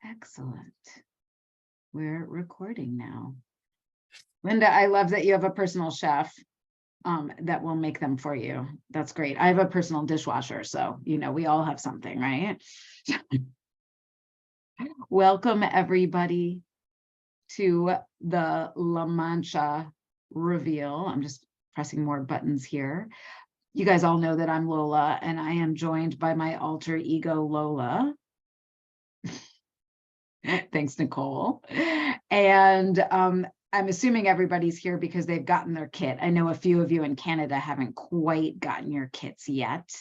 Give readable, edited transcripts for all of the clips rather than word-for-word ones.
Excellent. We're recording now. Linda, I love that you have a personal chef that will make them for you. That's great. I have a personal dishwasher, so we all have something, right? Welcome everybody to the Lolancha reveal. I'm just pressing more buttons here. You guys all know that I'm Lola, and I am joined by my alter ego Lola. Thanks, Nicole. And I'm assuming everybody's here because they've gotten their kit. I know a few of you in Canada haven't quite gotten your kits yet,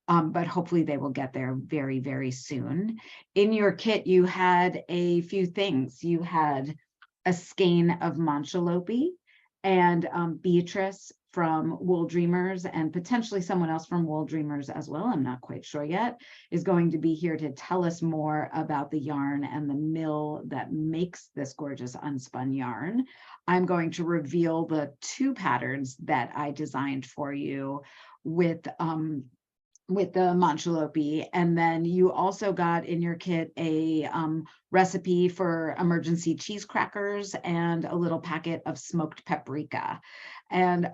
but hopefully they will get there very, very soon. In your kit, you had a few things. You had a skein of Manchalopi and Beatrice from Wool Dreamers, and potentially someone else from Wool Dreamers as well, I'm not quite sure yet, is going to be here to tell us more about the yarn and the mill that makes this gorgeous unspun yarn. I'm going to reveal the 2 patterns that I designed for you with the Manchalopi, and then you also got in your kit a recipe for emergency cheese crackers and a little packet of smoked paprika. And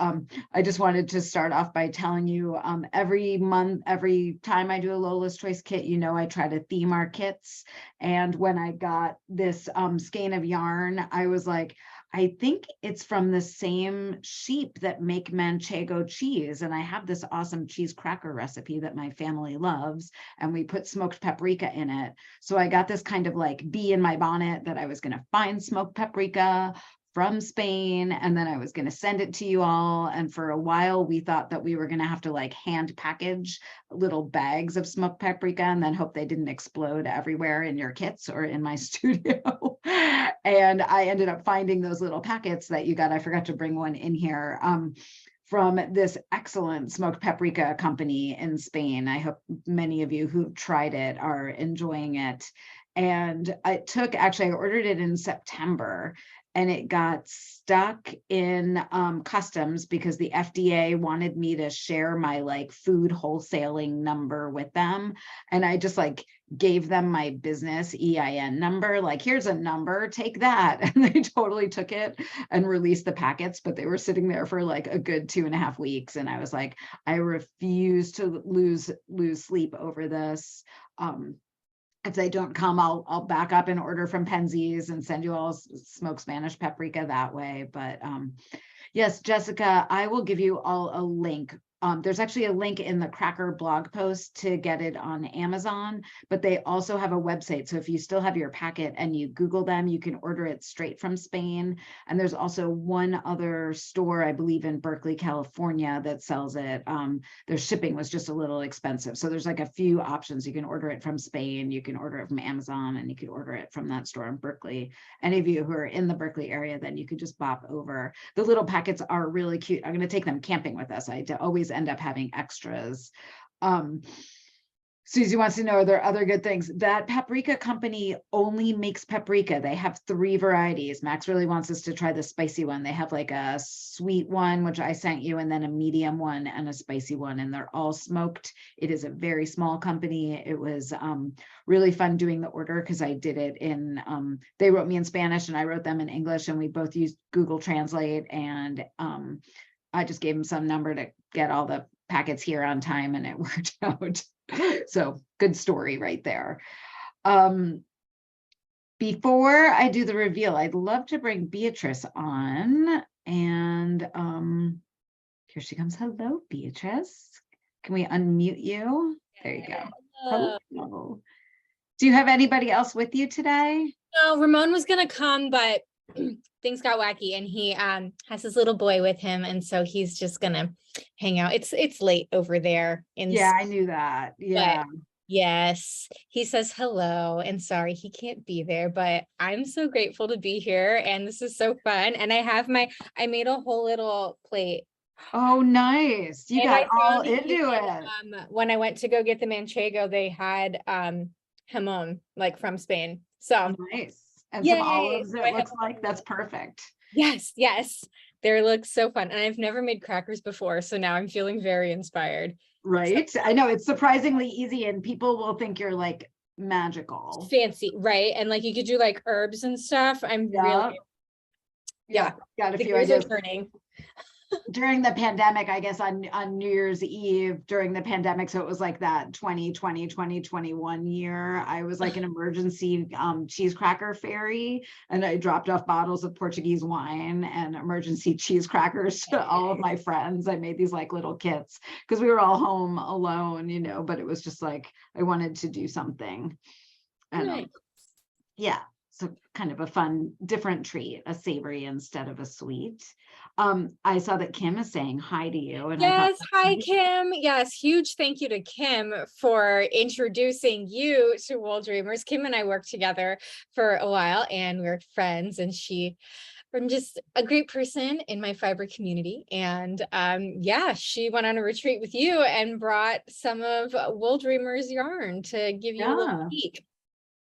I just wanted to start off by telling you every month, every time I do a Lola's Choice kit, I try to theme our kits. And when I got this skein of yarn, I was like, I think it's from the same sheep that make Manchego cheese. And I have this awesome cheese cracker recipe that my family loves, and we put smoked paprika in it. So I got this kind of like bee in my bonnet that I was going to find smoked paprika from Spain, and then I was going to send it to you all. And for a while, we thought that we were going to have to like hand package little bags of smoked paprika and then hope they didn't explode everywhere in your kits or in my studio. And I ended up finding those little packets that you got. I forgot to bring one in here. From this excellent smoked paprika company in Spain. I hope many of you who've tried it are enjoying it. And I ordered it in September, and it got stuck in customs because the FDA wanted me to share my like food wholesaling number with them. And I just like gave them my business EIN number, like, here's a number, take that. And they totally took it and released the packets, but they were sitting there for like a good 2.5 weeks. And I was like, I refuse to lose sleep over this. If they don't come, I'll back up and order from Penzies and send you all smoked Spanish paprika that way. But yes, Jessica, I will give you all a link. There's actually a link in the Cracker blog post to get it on Amazon, but they also have a website. So if you still have your packet and you Google them, you can order it straight from Spain. And there's also one other store, I believe in Berkeley, California, that sells it. Their shipping was just a little expensive. So there's like a few options. You can order it from Spain, you can order it from Amazon, and you can order it from that store in Berkeley. Any of you who are in the Berkeley area, then you could just bop over. The little packets are really cute. I'm going to take them camping with us. I always end up having extras. Susie wants to know, are there other good things? That paprika company only makes paprika. They have 3 varieties. Max really wants us to try the spicy one. They have like a sweet one, which I sent you, and then a medium one and a spicy one, and they're all smoked. It is a very small company. It was really fun doing the order because I did it in, they wrote me in Spanish and I wrote them in English, and we both used Google Translate, and I just gave them some number to get all the packets here on time, and it worked out. So good story right there. Before I do the reveal, I'd love to bring Beatrice on, and here she comes. Hello, Beatrice. Can we unmute you? There you go. Hello. Do you have anybody else with you today? No, Ramon was gonna come, but things got wacky, and he has his little boy with him, and so he's just gonna hang out. It's late over there Yeah, I knew that. Yeah. Yes, he says hello and sorry he can't be there, but I'm so grateful to be here, and this is so fun. And I made a whole little plate. Oh, nice. You got all into it. When I went to go get the Manchego, they had jamon, like from Spain. So nice. And some olives, it looks like. That's perfect. Yes. They look so fun. And I've never made crackers before, so now I'm feeling very inspired. Right. I know it's surprisingly easy and people will think you're like magical. Fancy, right? And like you could do like herbs and stuff. I'm really, Yeah. yeah, Yeah. Got a the few gears are ideas. turning. During the pandemic, I guess on New Year's Eve during the pandemic. So it was like that 2020, 2021 year. I was like an emergency cheese cracker fairy, and I dropped off bottles of Portuguese wine and emergency cheese crackers to all of my friends. I made these like little kits because we were all home alone, you know, but it was just like I wanted to do something. And Nice. yeah, so kind of a fun, different treat, a savory instead of a sweet. I saw that Kim is saying hi to you, and I thought, Yes, hi Kim. Yes, huge thank you to Kim for introducing you to Wool Dreamers. Kim and I worked together for a while and we were friends, and she from just a great person in my fiber community. And yeah, she went on a retreat with you and brought some of Wool Dreamers yarn to give you a little yeah. peek.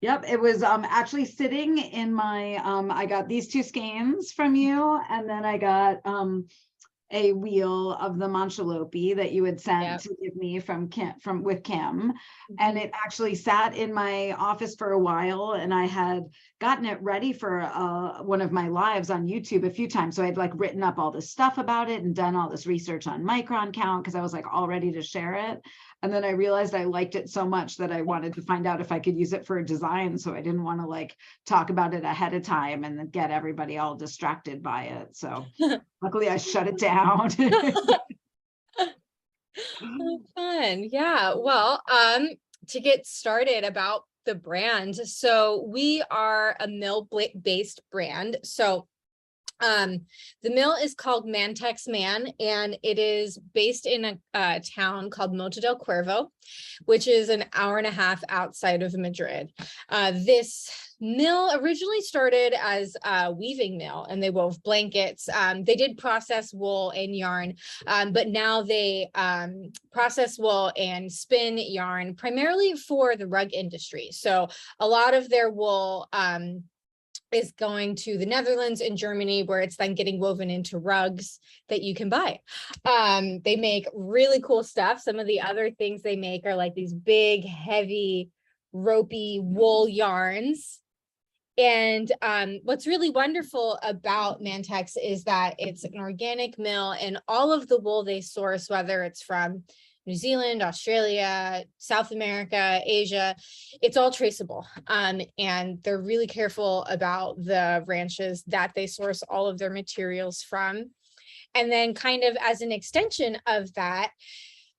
Yep, it was actually sitting in my I got these two skeins from you, and then I got a wheel of the Manchalopi that you had sent Yep. to give me from Kim, and Mhm. it actually sat in my office for a while, and I had gotten it ready for one of my lives on YouTube a few times. So I'd like written up all this stuff about it and done all this research on micron count because I was like all ready to share it. And then I realized I liked it so much that I wanted to find out if I could use it for a design. So I didn't want to like talk about it ahead of time and then get everybody all distracted by it. So luckily I shut it down. Oh, fun. Yeah. Well, to get started about the brand. So we are a mill-based brand. So the mill is called Mantex Man, and it is based in a town called Mota del Cuervo, which is an hour and a half outside of Madrid. This mill originally started as a weaving mill, and they wove blankets. They did process wool and yarn, but now they process wool and spin yarn primarily for the rug industry. So a lot of their wool is going to the Netherlands and Germany, where it's then getting woven into rugs that you can buy. They make really cool stuff. Some of the other things they make are like these big, heavy, ropey wool yarns. And what's really wonderful about Mantex is that it's an organic mill, and all of the wool they source, whether it's from New Zealand, Australia, South America, Asia, it's all traceable. And they're really careful about the ranches that they source all of their materials from. And then kind of as an extension of that,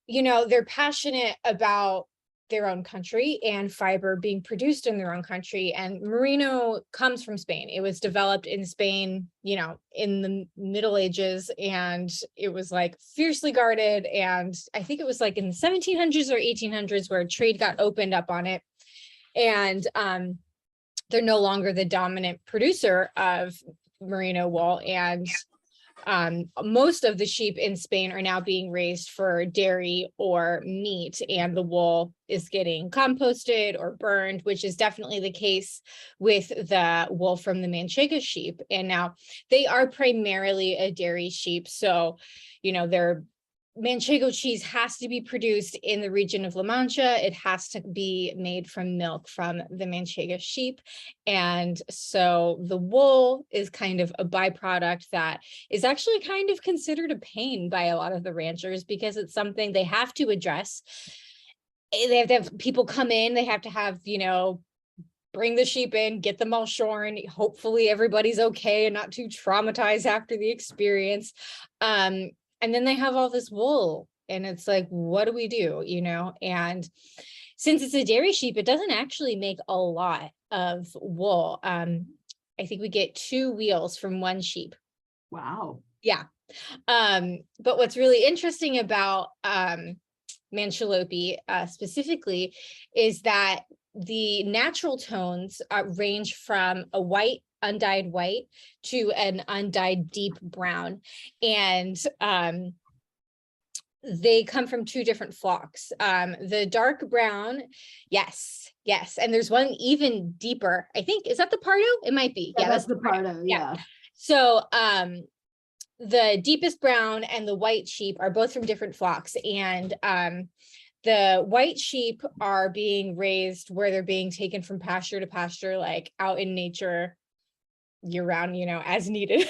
you know, they're passionate about their own country and fiber being produced in their own country. And merino comes from Spain. It was developed in Spain, you know, in the Middle Ages, and it was like fiercely guarded. And I think it was like in the 1700s or 1800s where trade got opened up on it. And they're no longer the dominant producer of merino wool. And most of the sheep in Spain are now being raised for dairy or meat, and the wool is getting composted or burned, which is definitely the case with the wool from the Manchega sheep. And now they are primarily a dairy sheep. So, you know, they're Manchego cheese has to be produced in the region of La Mancha. It has to be made from milk from the Manchega sheep. And so the wool is kind of a byproduct that is actually kind of considered a pain by a lot of the ranchers, because it's something they have to address. They have to have people come in, they have to have, you know, bring the sheep in, get them all shorn. Hopefully everybody's okay and not too traumatized after the experience. And then they have all this wool, and it's like, what do we do, you know? And since it's a dairy sheep, it doesn't actually make a lot of wool. I think we get 2 wheels from one sheep. Wow. Yeah. But what's really interesting about Manchalopi specifically is that the natural tones range from a white, undyed white, to an undyed deep brown. And they come from 2 different flocks. The dark brown, yes. And there's one even deeper. I think, is that the Pardo? It might be. Yeah, Yeah, that's the Pardo. yeah. Yeah. So the deepest brown and the white sheep are both from different flocks, and the white sheep are being raised where they're being taken from pasture to pasture, like out in nature year round, as needed.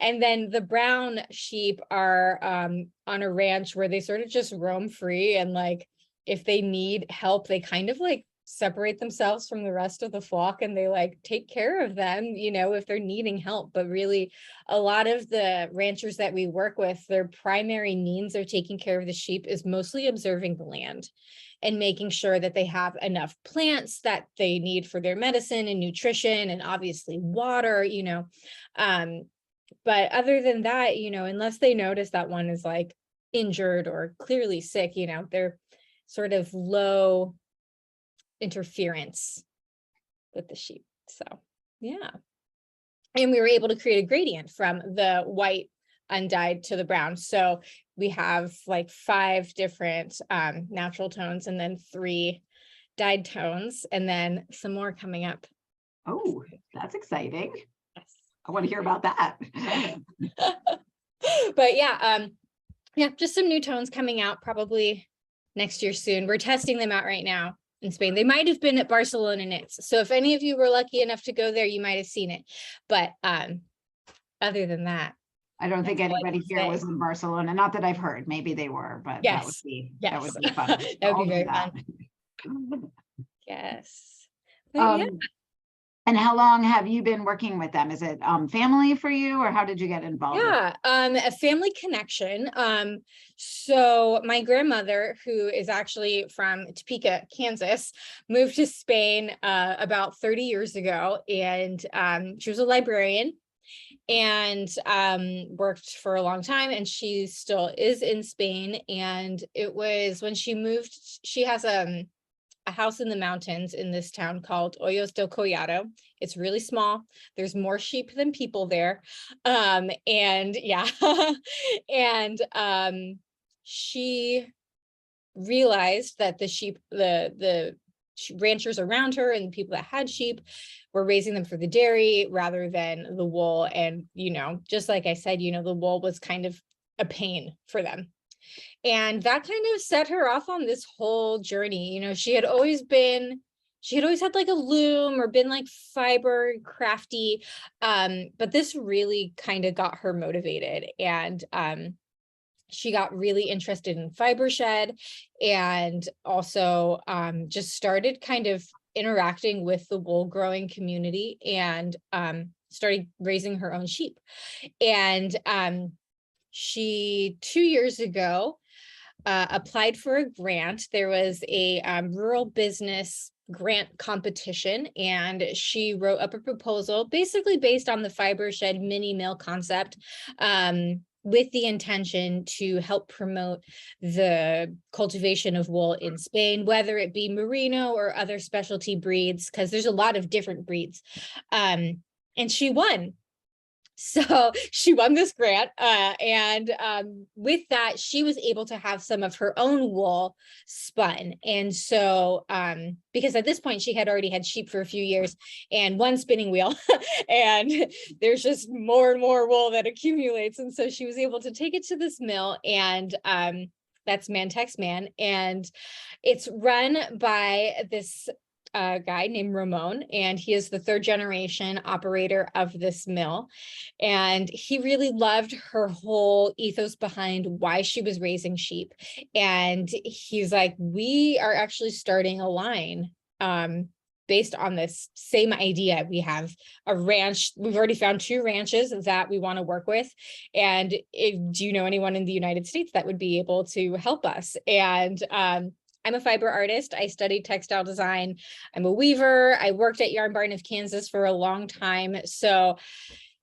And then the brown sheep are on a ranch where they sort of just roam free, and like if they need help, they kind of like separate themselves from the rest of the flock, and they like take care of them, if they're needing help. But really, a lot of the ranchers that we work with, their primary means of taking care of the sheep is mostly observing the land and making sure that they have enough plants that they need for their medicine and nutrition, and obviously water, but other than that, unless they notice that one is like injured or clearly sick, they're sort of low interference with the sheep. So yeah, and we were able to create a gradient from the white undyed to the brown. So we have like 5 different natural tones, and then 3 dyed tones, and then some more coming up. Oh, that's exciting. Yes. I want to hear about that. But yeah, just some new tones coming out probably next year soon. We're testing them out right now in Spain. They might have been at Barcelona Knits. So if any of you were lucky enough to go there, you might have seen it. But other than that, I don't think anybody here was in Barcelona. Not that I've heard. Maybe they were, but that would be fun. That would be very fun. Yes. But yeah. And how long have you been working with them? Is it family for you, or how did you get involved? Yeah, a family connection. So my grandmother, who is actually from Topeka, Kansas, moved to Spain about 30 years ago, and she was a librarian and worked for a long time, and she still is in Spain. And it was when she moved, she has a house in the mountains in this town called Hoyos del Collado. It's really small. There's more sheep than people there. And yeah, and she realized that the sheep, the ranchers around her and the people that had sheep were raising them for the dairy rather than the wool. And, just like I said, the wool was kind of a pain for them. And that kind of set her off on this whole journey. She had always had like a loom or been like fiber crafty. But this really kind of got her motivated. And she got really interested in fiber shed, and also just started kind of interacting with the wool growing community, and started raising her own sheep. And she 2 years ago applied for a grant. There was a rural business grant competition, and she wrote up a proposal basically based on the fiber shed mini mill concept, with the intention to help promote the cultivation of wool in Spain, whether it be merino or other specialty breeds, because there's a lot of different breeds. And she won. So she won this grant, and with that, she was able to have some of her own wool spun. And so because at this point she had already had sheep for a few years and one spinning wheel, and there's just more and more wool that accumulates. And so she was able to take it to this mill, and that's Mantex Man, and it's run by this guy named Ramon, and he is the 3rd generation operator of this mill. And he really loved her whole ethos behind why she was raising sheep. And he's like, we are actually starting a line based on this same idea. We have a ranch. We've already found 2 ranches that we want to work with. And do you know anyone in the United States that would be able to help us? And I'm a fiber artist. I studied textile design. I'm a weaver. I worked at Yarn Barn of Kansas for a long time. So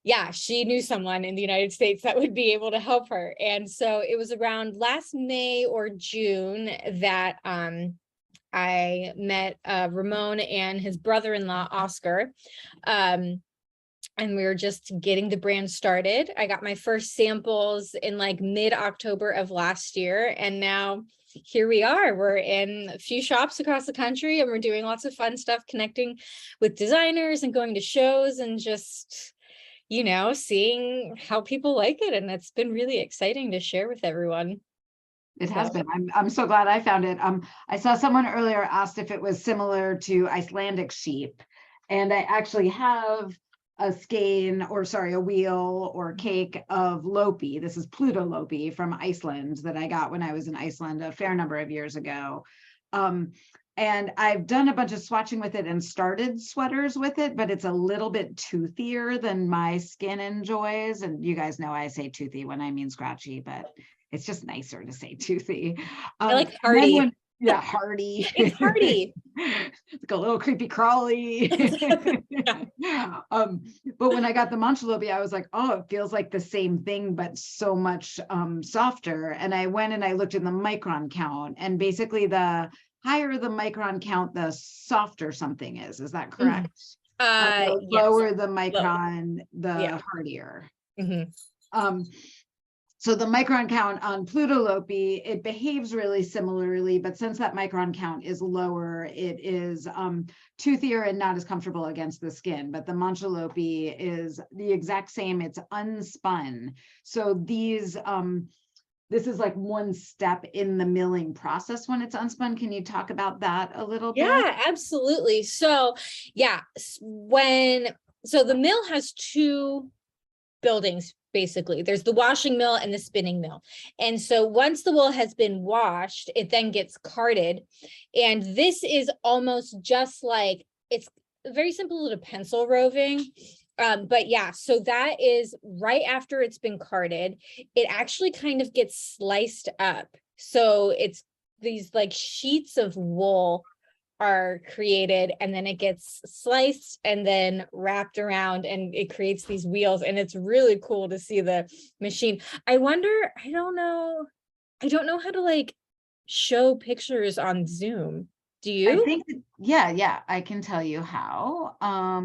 yeah, she knew someone in the United States that would be able to help her. And so it was around last May or June that I met Ramon and his brother-in-law, Oscar. And we were just getting the brand started. I got my first samples in like mid-October of last year. And now here we are. We're in a few shops across the country, and we're doing lots of fun stuff, connecting with designers and going to shows, and just, seeing how people like it. And it's been really exciting to share with everyone. It has So, been. I'm so glad I found it. I saw someone earlier asked if it was similar to Icelandic sheep, and I actually have a skein, or sorry, a wheel or cake of Lopi. This is Pluto Lopi from Iceland that I got when I was in Iceland a fair number of years ago. And I've done a bunch of swatching with it and started sweaters with it, but it's a little bit toothier than my skin enjoys. And you guys know I say toothy when I mean scratchy, but it's just nicer to say toothy. I like And then hardy. yeah, hardy. It's hardy. Like a little creepy crawly. But when I got the manchalobi, I was like, oh, it feels like the same thing, but so much softer. And I went and I looked in the micron count, and basically the higher the micron count, the softer something is. Is that correct? The Yes. lower the Low. micron, the Yeah. hardier. Mhm. So the micron count on Pluto Lopi, it behaves really similarly, but since that micron count is lower, it is toothier and not as comfortable against the skin. But the Manchalopi is the exact same, it's unspun. So these, this is like one step in the milling process when it's unspun. Can you talk about that a little bit? Yeah, absolutely. So yeah, so the mill has two buildings, basically. There's the washing mill and the spinning mill. And so once the wool has been washed, it then gets carded. And this is almost just like, it's very simple to pencil roving. But yeah, so that is right after it's been carded, it actually kind of gets sliced up. So it's these like sheets of wool are created, and then it gets sliced and then wrapped around, and it creates these wheels, and it's really cool to see the machine. I wonder, I don't know how to like show pictures on Zoom. Do I you? think, yeah, I can tell you how.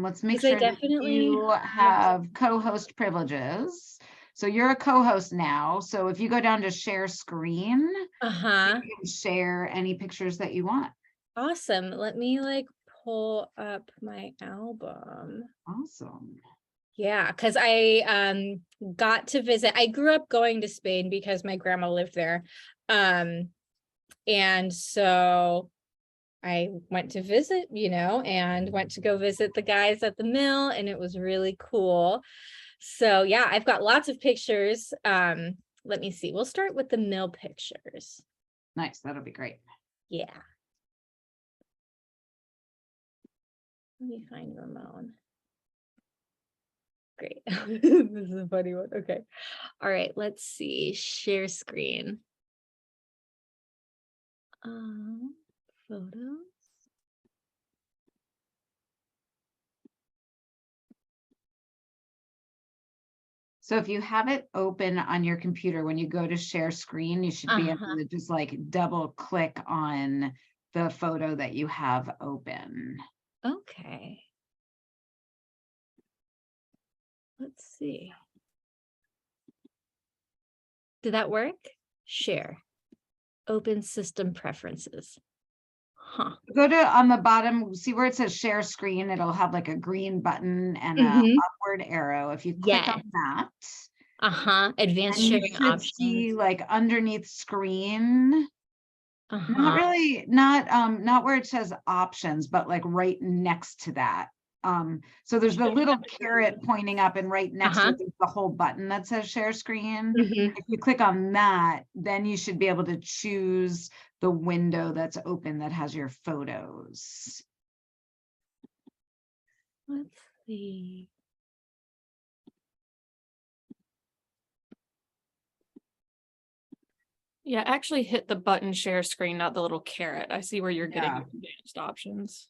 Let's make Because I sure that definitely you have co-host privileges. So you're a co-host now. So if you go down to share screen, you can share any pictures that you want. Awesome. Let me like pull up my album. Awesome. Yeah, because I got to visit. I grew up going to Spain because my grandma lived there. And so I went to visit, and went to go visit the guys at the mill, and it was really cool. So yeah, I've got lots of pictures. Let me see. We'll start with the mill pictures. Nice. That'll be great. Yeah. Let me find Ramon. Great. This is a funny one. Okay. All right, let's see. Share screen. Photos. So if you have it open on your computer, when you go to share screen, you should be able to just like double click on the photo that you have open. Okay. Let's see. Did that work? Share. Open system preferences. Huh. Go to on the bottom, see where it says share screen. It'll have like a green button and an upward arrow. If you click on that, Advanced and you sharing should options. see like underneath screen. Not really, not where it says options, but like right next to that. So there's the little carrot pointing up, and right next to it is the whole button that says share screen. If you click on that, then you should be able to choose the window that's open that has your photos. Let's see. Yeah, actually hit the button share screen, not the little carrot. I see where you're getting your advanced options.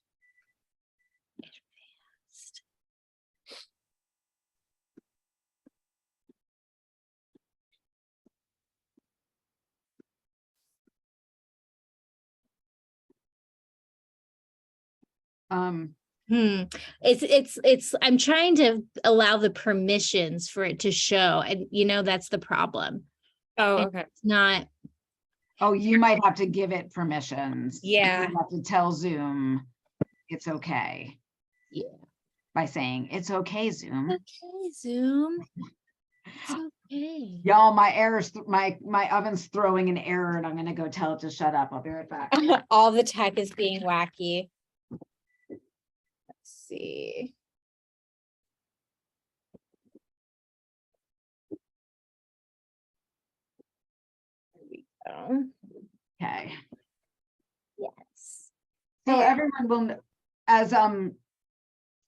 It's I'm trying to allow the permissions for it to show, and that's the problem. Oh, okay. It's not. Oh, you might have to give it permissions. Yeah. You have to tell Zoom it's okay. Yeah. by saying, "It's okay, Zoom." Okay, Zoom. It's okay. Y'all, my oven's throwing an error and I'm gonna go tell it to shut up. I'll be right back. All the tech is being wacky. Let's see. There we go. Okay. Yes. So There. everyone will,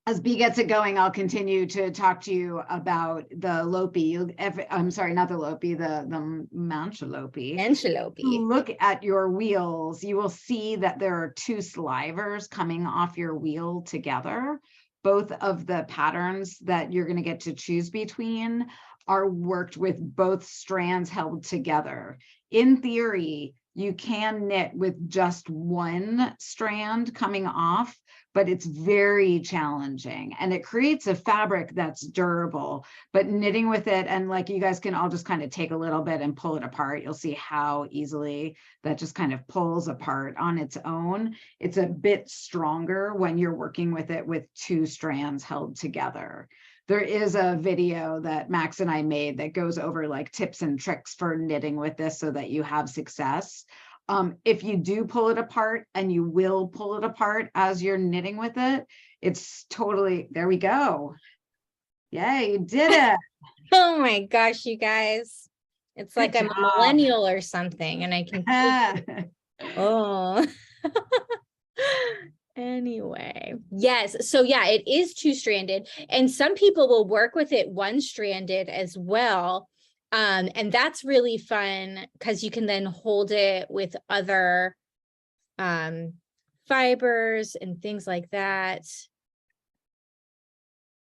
as B gets it going, I'll continue to talk to you about the Lopi. I'm sorry, not the Lopi, the Manchalopi. Antelope. Look at your wheels. You will see that there are two slivers coming off your wheel together. Both of the patterns that you're going to get to choose between are worked with both strands held together. In theory, you can knit with just one strand coming off, but it's very challenging and it creates a fabric that's durable. But knitting with it, and like you guys can all just kind of take a little bit and pull it apart, you'll see how easily that just kind of pulls apart on its own. It's a bit stronger when you're working with it with two strands held together. There is a video that Max and I made that goes over like tips and tricks for knitting with this so that you have success. If you do pull it apart, and you will pull it apart as you're knitting with it, it's totally, there we go. Yay, you did it. Oh my gosh, you guys. It's like I'm a millennial or something, and I can oh. Anyway, yes. So yeah, it is two-stranded, and some people will work with it one-stranded as well. And that's really fun because you can then hold it with other fibers and things like that.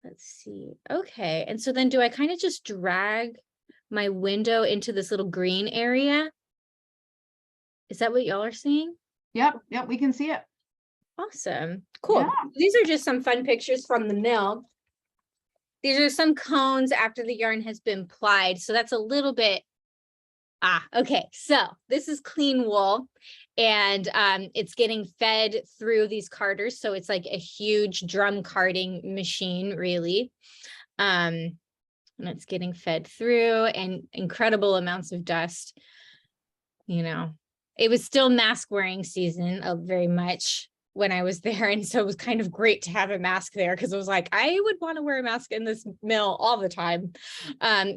Let's see. Okay. And so then do I kind of just drag my window into this little green area? Is that what y'all are seeing? Yep, we can see it. Awesome. Cool. Yeah. These are just some fun pictures from the mill. These are some cones after the yarn has been plied. So that's a little bit, okay. So this is clean wool, and it's getting fed through these carders. So it's like a huge drum carding machine, really. And it's getting fed through, and incredible amounts of dust. You know, it was still mask wearing season very much when I was there. And so it was kind of great to have a mask there, because it was like, I would want to wear a mask in this mill all the time.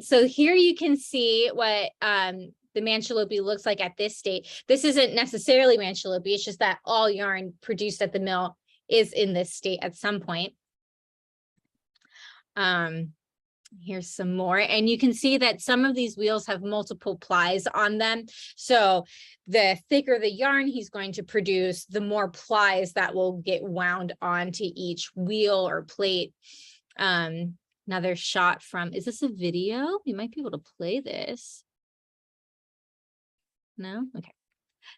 So here you can see what the Manchalopi looks like at this state. This isn't necessarily Manchalopi, it's just that all yarn produced at the mill is in this state at some point. Here's some more, and you can see that some of these wheels have multiple plies on them. So the thicker the yarn he's going to produce, the more plies that will get wound onto each wheel or plate. Another shot from, is this a video? We might be able to play this. No? Okay.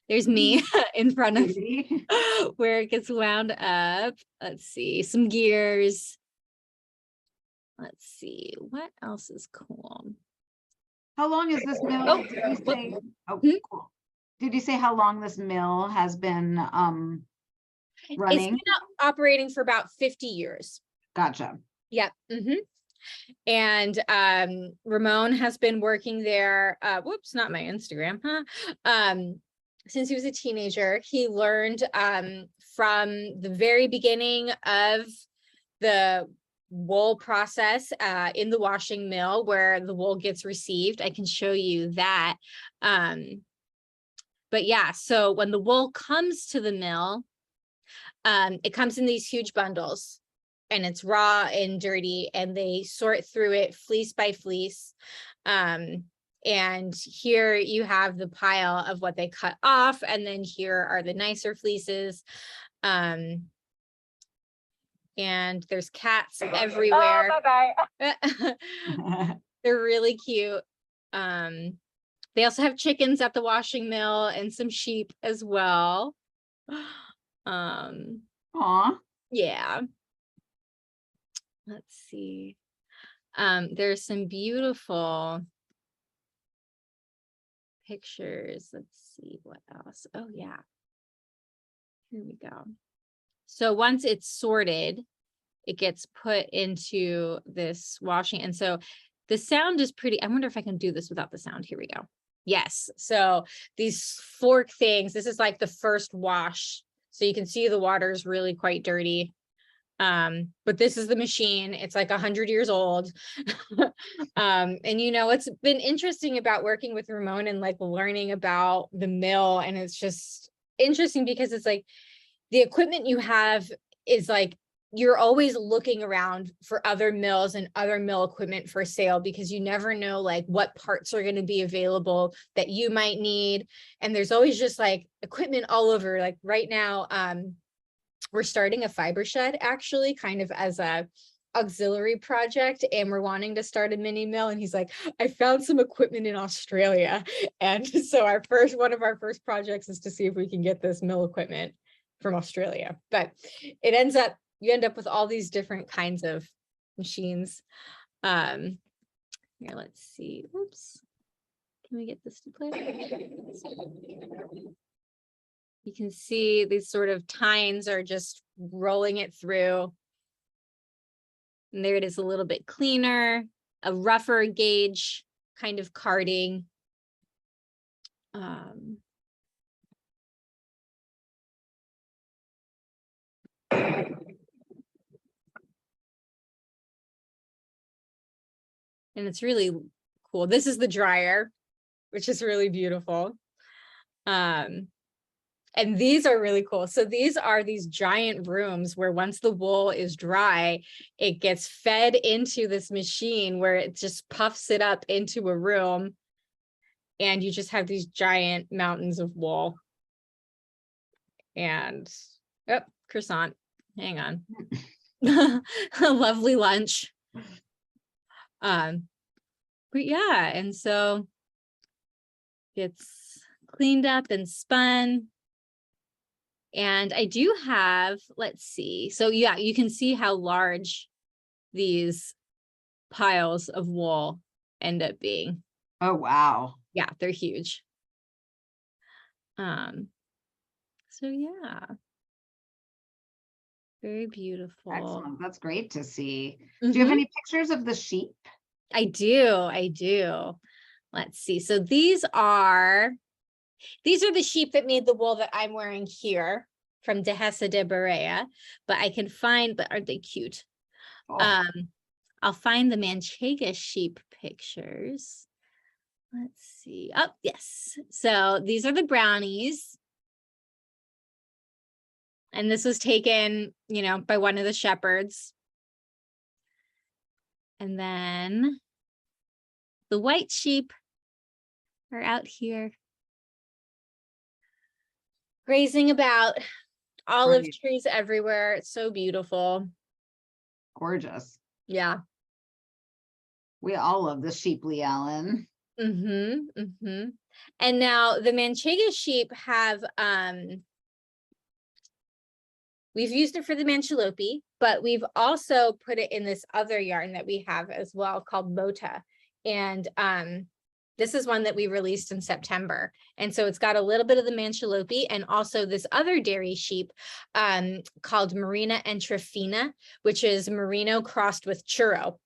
There's me in front of where it gets wound up. Let's see, some gears. Let's see, what else is cool? How long is this mill? Oh, Did you say, cool. Did you say how long this mill has been running? It's been operating for about 50 years. Gotcha. Yep. And Ramon has been working there. Whoops, not my Instagram, huh? Since he was a teenager. He learned from the very beginning of the wool process in the washing mill, where the wool gets received. I can show you that. But yeah, so when the wool comes to the mill, it comes in these huge bundles, and it's raw and dirty, and they sort through it fleece by fleece. And here you have the pile of what they cut off, and then here are the nicer fleeces. And there's cats everywhere. Oh, they're really cute. They also have chickens at the washing mill and some sheep as well. Aw. Yeah. Let's see. There's some beautiful pictures. Let's see what else. Oh yeah. Here we go. So once it's sorted, it gets put into this washing. And so the sound is pretty, I wonder if I can do this without the sound. Here we go. Yes. So these fork things, this is like the first wash. So you can see the water is really quite dirty. But this is the machine. It's like 100 years old. And you know, it's been interesting about working with Ramon and like learning about the mill. And it's just interesting because it's like the equipment you have is like, you're always looking around for other mills and other mill equipment for sale, because you never know like what parts are going to be available that you might need. And there's always just like equipment all over. Like right now, we're starting a fiber shed, actually, kind of as a auxiliary project, and we're wanting to start a mini mill. And he's like, I found some equipment in Australia. And so one of our first projects is to see if we can get this mill equipment from Australia. But it ends up, you end up with all these different kinds of machines. Here, let's see. Oops. Can we get this to play? You can see these sort of tines are just rolling it through. And there it is, a little bit cleaner, a rougher gauge kind of carding. And it's really cool. This is the dryer, which is really beautiful. And these are really cool. So these are these giant rooms where once the wool is dry, it gets fed into this machine where it just puffs it up into a room. And you just have these giant mountains of wool. And, oh, croissant, hang on. A lovely lunch. But yeah, and so it's cleaned up and spun. And I do have, let's see. So yeah, you can see how large these piles of wool end up being. Oh, wow. Yeah, they're huge. So yeah. Very beautiful. Excellent. That's great to see. Mm-hmm. Do you have any pictures of the sheep? I do. Let's see. So these are the sheep that made the wool that I'm wearing here from Dehesa de Berea, but I can find, but aren't they cute? Oh. I'll find the Manchega sheep pictures. Let's see. Oh, yes. So these are the brownies. And this was taken, you know, by one of the shepherds. And then the white sheep are out here grazing about, olive trees everywhere. It's so beautiful. Gorgeous. Yeah. We all love the sheep, Lee Allen. And now the Manchega sheep have, we've used it for the Manchalope, but we've also put it in this other yarn that we have as well called Mota. And this is one that we released in September. And so it's got a little bit of the Manchalope and also this other dairy sheep called Merina Entrefina, which is merino crossed with churro.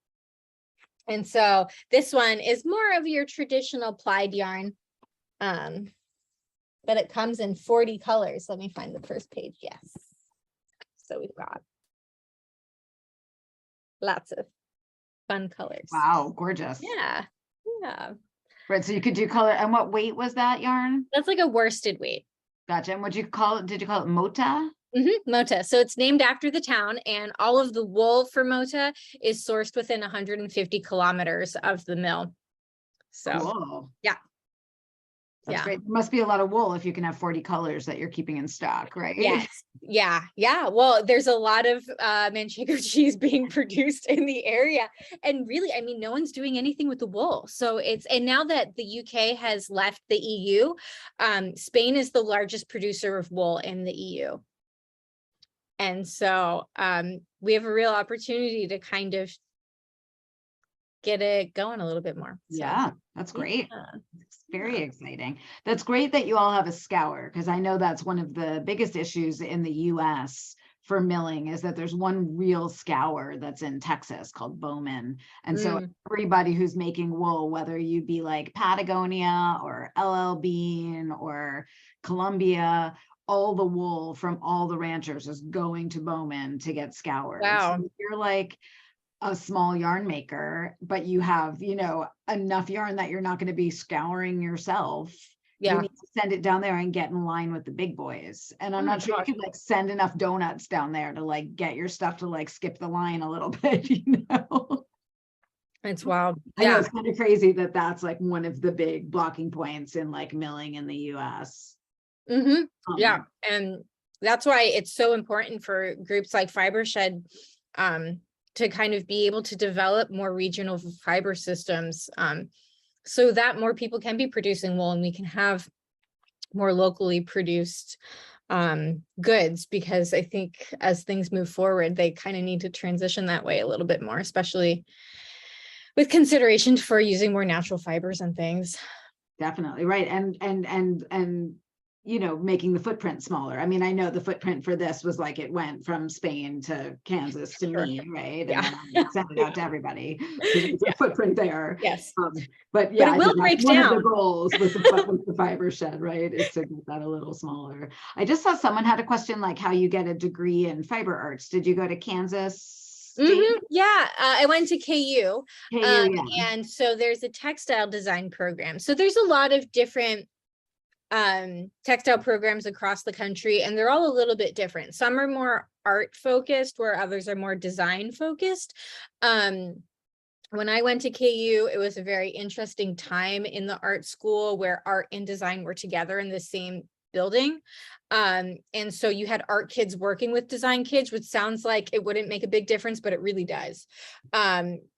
And so this one is more of your traditional plied yarn, but it comes in 40 colors. Let me find the first page. Yes. So we've got lots of fun colors. Wow, gorgeous. Yeah. Right, so you could do color. And what weight was that yarn? That's like a worsted weight. Gotcha. And what'd you call it? Did you call it Mota? Mota. So it's named after the town, and all of the wool for Mota is sourced within 150 kilometers of the mill. So Whoa. Yeah. That's great. There must be a lot of wool if you can have 40 colors that you're keeping in stock, right? Yes. Yeah. Well, there's a lot of Manchego cheese being produced in the area. And really, I mean, no one's doing anything with the wool. So and now that the UK has left the EU, Spain is the largest producer of wool in the EU. And so we have a real opportunity to kind of get it going a little bit more. So, yeah, that's great. Yeah. It's very exciting. That's great that you all have a scour, because I know that's one of the biggest issues in the US for milling is that there's one real scour that's in Texas called Bowman. And so everybody who's making wool, whether you be like Patagonia or LL Bean or Columbia, all the wool from all the ranchers is going to Bowman to get scoured. Wow. So you're like a small yarn maker, but you have, you know, enough yarn that you're not going to be scouring yourself. You need to send it down there and get in line with the big boys. And I'm not sure you could like send enough donuts down there to like get your stuff to like skip the line a little bit, you know? It's wild. I know it's kind of crazy that that's like one of the big blocking points in like milling in the US. Yeah. And that's why it's so important for groups like Fibershed to kind of be able to develop more regional fiber systems so that more people can be producing wool and we can have more locally produced goods, because I think as things move forward, they kind of need to transition that way a little bit more, especially with consideration for using more natural fibers and things. Definitely, right. And you know, making the footprint smaller. I mean, I know the footprint for this was like it went from Spain to Kansas to me, right? And then I sent it out to everybody. So there's a footprint there. Yes. But yeah, it will break one down. of the goals with the fiber shed, right, is to get that a little smaller. I just saw someone had a question like how you get a degree in fiber arts. Did you go to Kansas? Yeah, I went to KU, Yeah. and so there's a textile design program. So there's a lot of different textile programs across the country, and they're all a little bit different. Some are more art focused, where others are more design focused. When I went to KU, it was a very interesting time in the art school where art and design were together in the same building. And so you had art kids working with design kids, which sounds like it wouldn't make a big difference, but it really does.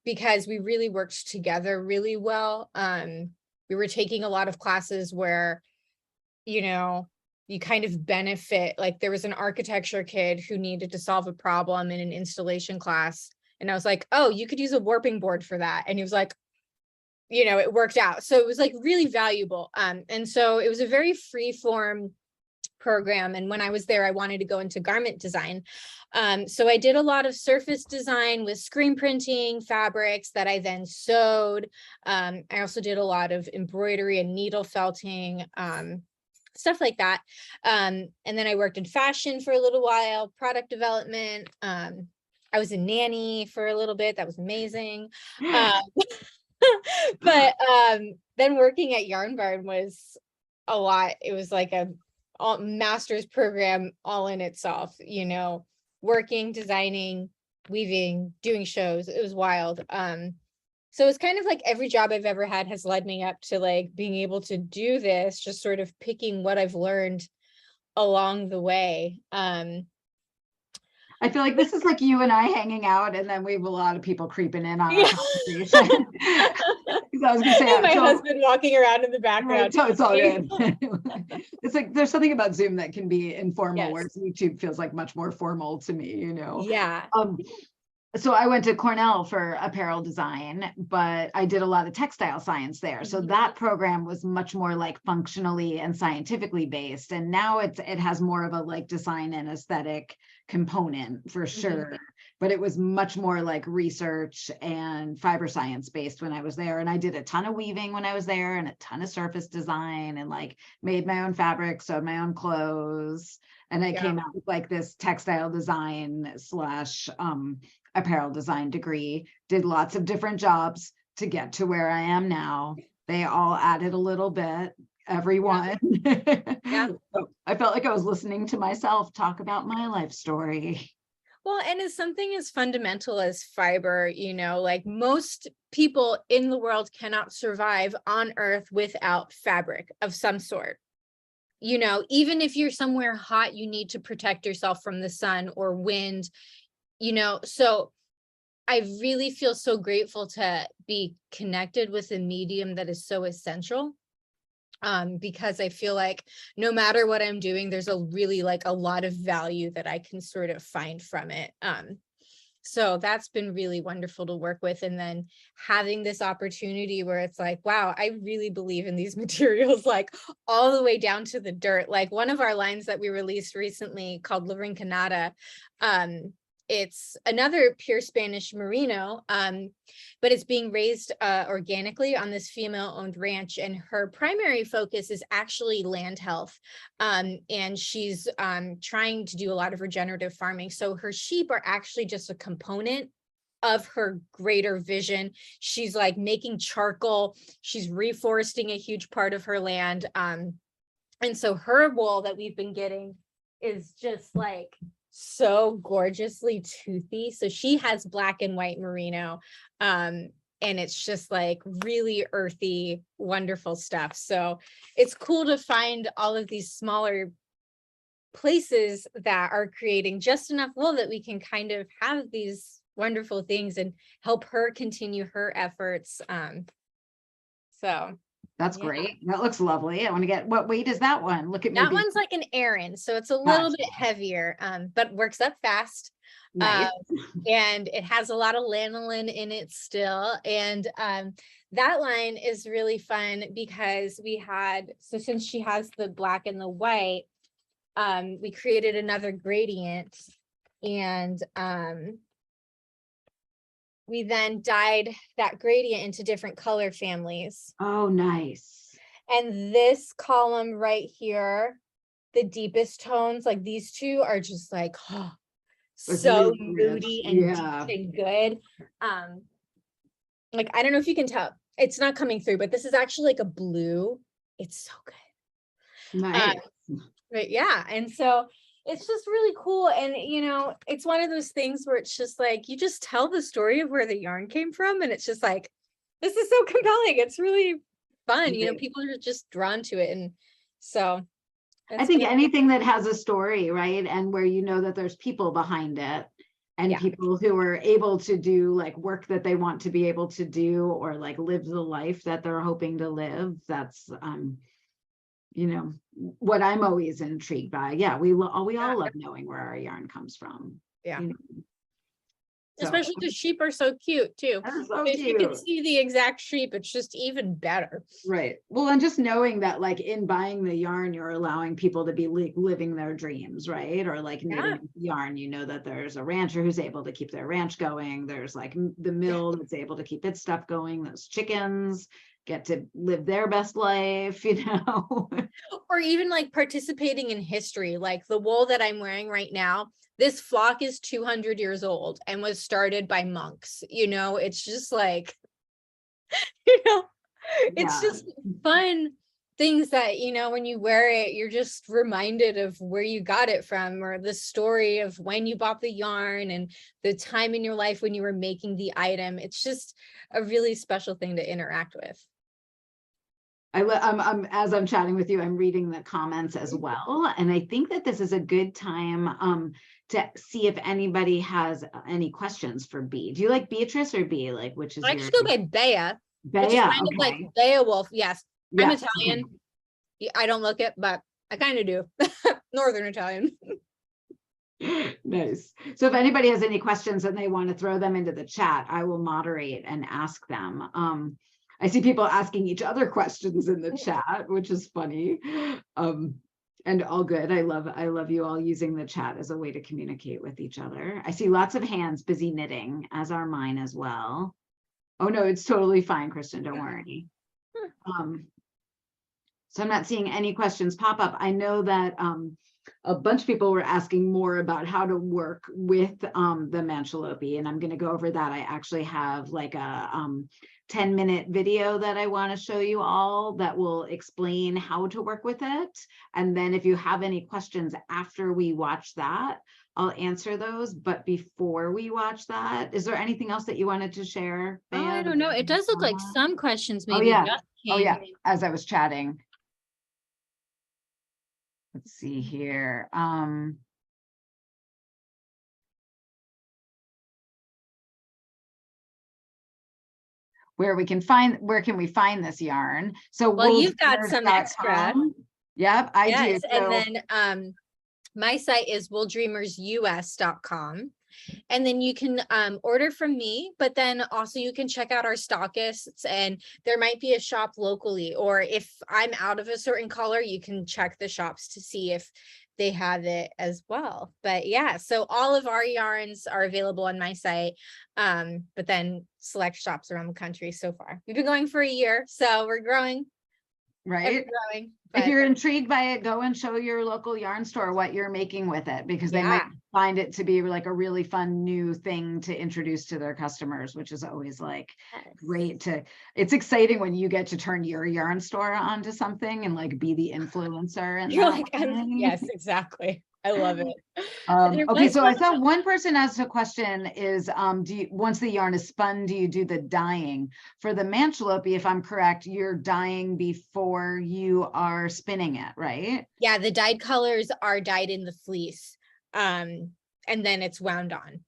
Because we really worked together really well. We were taking a lot of classes where, you know, you kind of benefit, like there was an architecture kid who needed to solve a problem in an installation class. And I was like, oh, you could use a warping board for that. And he was like, you know, it worked out. So it was like really valuable. And so it was a very free form program. And when I was there, I wanted to go into garment design. So I did a lot of surface design with screen printing fabrics that I then sewed. I also did a lot of embroidery and needle felting, stuff like that. And then I worked in fashion for a little while, product development. I was a nanny for a little bit. That was amazing. But then working at Yarn Barn was a lot. It was like a master's program all in itself, you know, working, designing, weaving, doing shows. It was wild. So it's kind of like every job I've ever had has led me up to like being able to do this, just sort of picking what I've learned along the way. I feel like this is like you and I hanging out, and then we have a lot of people creeping in on our conversation. I was gonna say, and my husband walking around in the background. Right, so it's all good. It's like there's something about Zoom that can be informal, Yes. whereas YouTube feels like much more formal to me, you know. Yeah. So I went to Cornell for apparel design, but I did a lot of textile science there. So that program was much more like functionally and scientifically based. And now it has more of a like design and aesthetic component for sure. But it was much more like research and fiber science based when I was there. And I did a ton of weaving when I was there and a ton of surface design and like made my own fabric, sewed my own clothes. And I came out with like this textile design / apparel design degree, did lots of different jobs to get to where I am now. They all added a little bit, everyone. So I felt like I was listening to myself talk about my life story. Well, and it's something as fundamental as fiber, you know, like most people in the world cannot survive on Earth without fabric of some sort. You know, even if you're somewhere hot, you need to protect yourself from the sun or wind, you know. So I really feel so grateful to be connected with a medium that is so essential. Because I feel like no matter what I'm doing, there's a really like a lot of value that I can sort of find from it. So that's been really wonderful to work with. And then having this opportunity where it's like, wow, I really believe in these materials, like all the way down to the dirt. Like one of our lines that we released recently called Lolancha, it's another pure Spanish merino, but it's being raised organically on this female-owned ranch, and her primary focus is actually land health. And she's trying to do a lot of regenerative farming. So her sheep are actually just a component of her greater vision. She's like making charcoal. She's reforesting a huge part of her land. And so her wool that we've been getting is just like so gorgeously toothy. So she has black and white merino. And it's just like really earthy, wonderful stuff. So it's cool to find all of these smaller places that are creating just enough wool that we can kind of have these wonderful things and help her continue her efforts. So That's great. That looks lovely. I want to get, what weight is that one? Look at me. that one's like an Aran, so it's a little bit heavier, but works up fast. Nice. And it has a lot of lanolin in it still. And that line is really fun because we had, so since she has the black and the white, we created another gradient, and we then dyed that gradient into different color families. Oh, nice. And this column right here, the deepest tones, like these two are just like, oh, so really moody and deep and good. Like, I don't know if you can tell, it's not coming through, but this is actually like a blue. It's so good. Nice. But yeah, and so it's just really cool. And you know, it's one of those things where it's just like you just tell the story of where the yarn came from, and it's just like, this is so compelling. It's really fun. You know, people are just drawn to it. And so I think anything that has a story, right? And where you know that there's people behind it, and people who are able to do like work that they want to be able to do, or like live the life that they're hoping to live. That's you know, what I'm always intrigued by. Yeah, we all love knowing where our yarn comes from. Yeah. You know? Especially the sheep are so cute too. So if you can see the exact sheep, it's just even better. Right. Well, and just knowing that like in buying the yarn, you're allowing people to be living their dreams, right? Or like knitting yarn, you know that there's a rancher who's able to keep their ranch going. There's like the mill that's able to keep its stuff going. Those chickens get to live their best life, you know? Or even like participating in history, like the wool that I'm wearing right now. This flock is 200 years old and was started by monks. You know, it's just like, you know, it's just fun things that, you know, when you wear it, you're just reminded of where you got it from, or the story of when you bought the yarn and the time in your life when you were making the item. It's just a really special thing to interact with. As I'm chatting with you, I'm reading the comments as well. And I think that this is a good time to see if anybody has any questions for B. Do you like Beatrice or B? Like, which is I just go by Bea. Bea, which is kind of like Beowulf. Yes. I'm Italian. Okay. I don't look it, but I kind of do. Northern Italian. Nice. So if anybody has any questions and they want to throw them into the chat, I will moderate and ask them. I see people asking each other questions in the chat, which is funny. And all good. I love you all using the chat as a way to communicate with each other. I see lots of hands busy knitting, as are mine as well. Oh no, it's totally fine, Kristen, don't worry. So I'm not seeing any questions pop up. I know that a bunch of people were asking more about how to work with the Mancholopi, and I'm going to go over that. I actually have like a 10-minute video that I want to show you all that will explain how to work with it. And then if you have any questions after we watch that, I'll answer those. But before we watch that, is there anything else that you wanted to share? Oh, I don't know. It does look like some questions maybe. Oh yeah, as I was chatting. Let's see here. Where can we find this yarn? So well, you've got some extra. Yep, I do. And then My site is wooldreamersus.com. And then you can order from me, but then also you can check out our stockists, and there might be a shop locally, or if I'm out of a certain color, you can check the shops to see if they have it as well. But yeah, so all of our yarns are available on my site, but then select shops around the country so far. We've been going for a year, so we're growing. Right? Growing. If But you're intrigued by it, go and show your local yarn store what you're making with it, because they might yeah, find it to be like a really fun new thing to introduce to their customers, which is always like great to, it's exciting when you get to turn your yarn store onto something and like be the influencer and you're like, yes, exactly. I love it. There Okay, was so I one- saw one person asked a question is, do you, once the yarn is spun, do you do the dyeing? For the mantelope, if I'm correct, you're dyeing before you are spinning it, right? Yeah, the dyed colors are dyed in the fleece, and then it's wound on.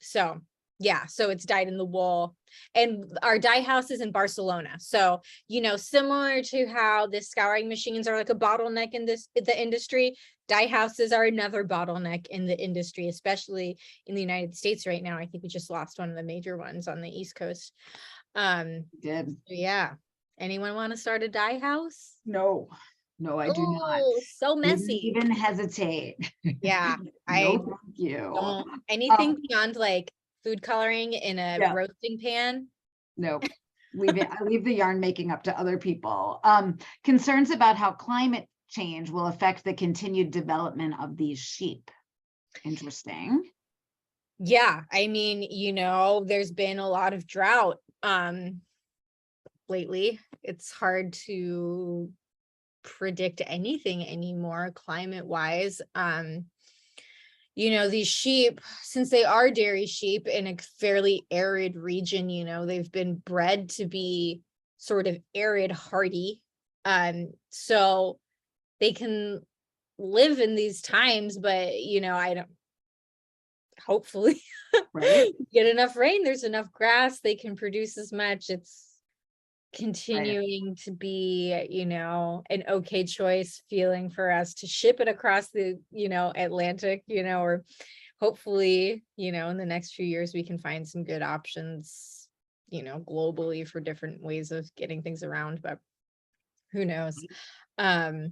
So yeah, so it's dyed in the wool, and our dye house is in Barcelona. So, you know, similar to how the scouring machines are like a bottleneck in the industry, dye houses are another bottleneck in the industry, especially in the United States right now. I think we just lost one of the major ones on the East Coast. Did. Yeah. Anyone want to start a dye house? No, no, I do not. Oh, so Didn't messy. even hesitate. Yeah, I No, thank you. don't anything beyond like food coloring in a Yeah. roasting pan. No, I leave the yarn making up to other people. Concerns about how climate change will affect the continued development of these sheep. Interesting. Yeah, I mean, you know, there's been a lot of drought lately. It's hard to predict anything anymore climate wise. You know, these sheep, since they are dairy sheep in a fairly arid region, you know, they've been bred to be sort of arid hardy. So they can live in these times, but you know, I don't, hopefully Right. get enough rain, there's enough grass, they can produce as much. It's continuing to be, you know, an okay choice feeling for us to ship it across the, you know, Atlantic, you know, or hopefully, you know, in the next few years we can find some good options, you know, globally for different ways of getting things around, but who knows. I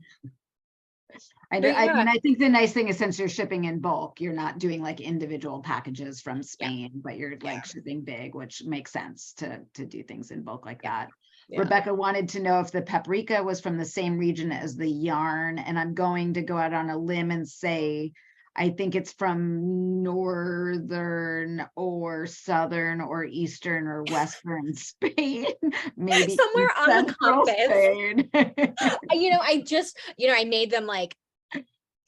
But mean, yeah, I think the nice thing is, since you're shipping in bulk, you're not doing like individual packages from Spain, but you're like shipping big, which makes sense to do things in bulk like that. yeah. Rebecca wanted to know if the paprika was from the same region as the yarn, and I'm going to go out on a limb and say I think it's from northern or southern or eastern or western Spain, maybe Somewhere on the central compass. Spain. You know, I just, you know, I made them like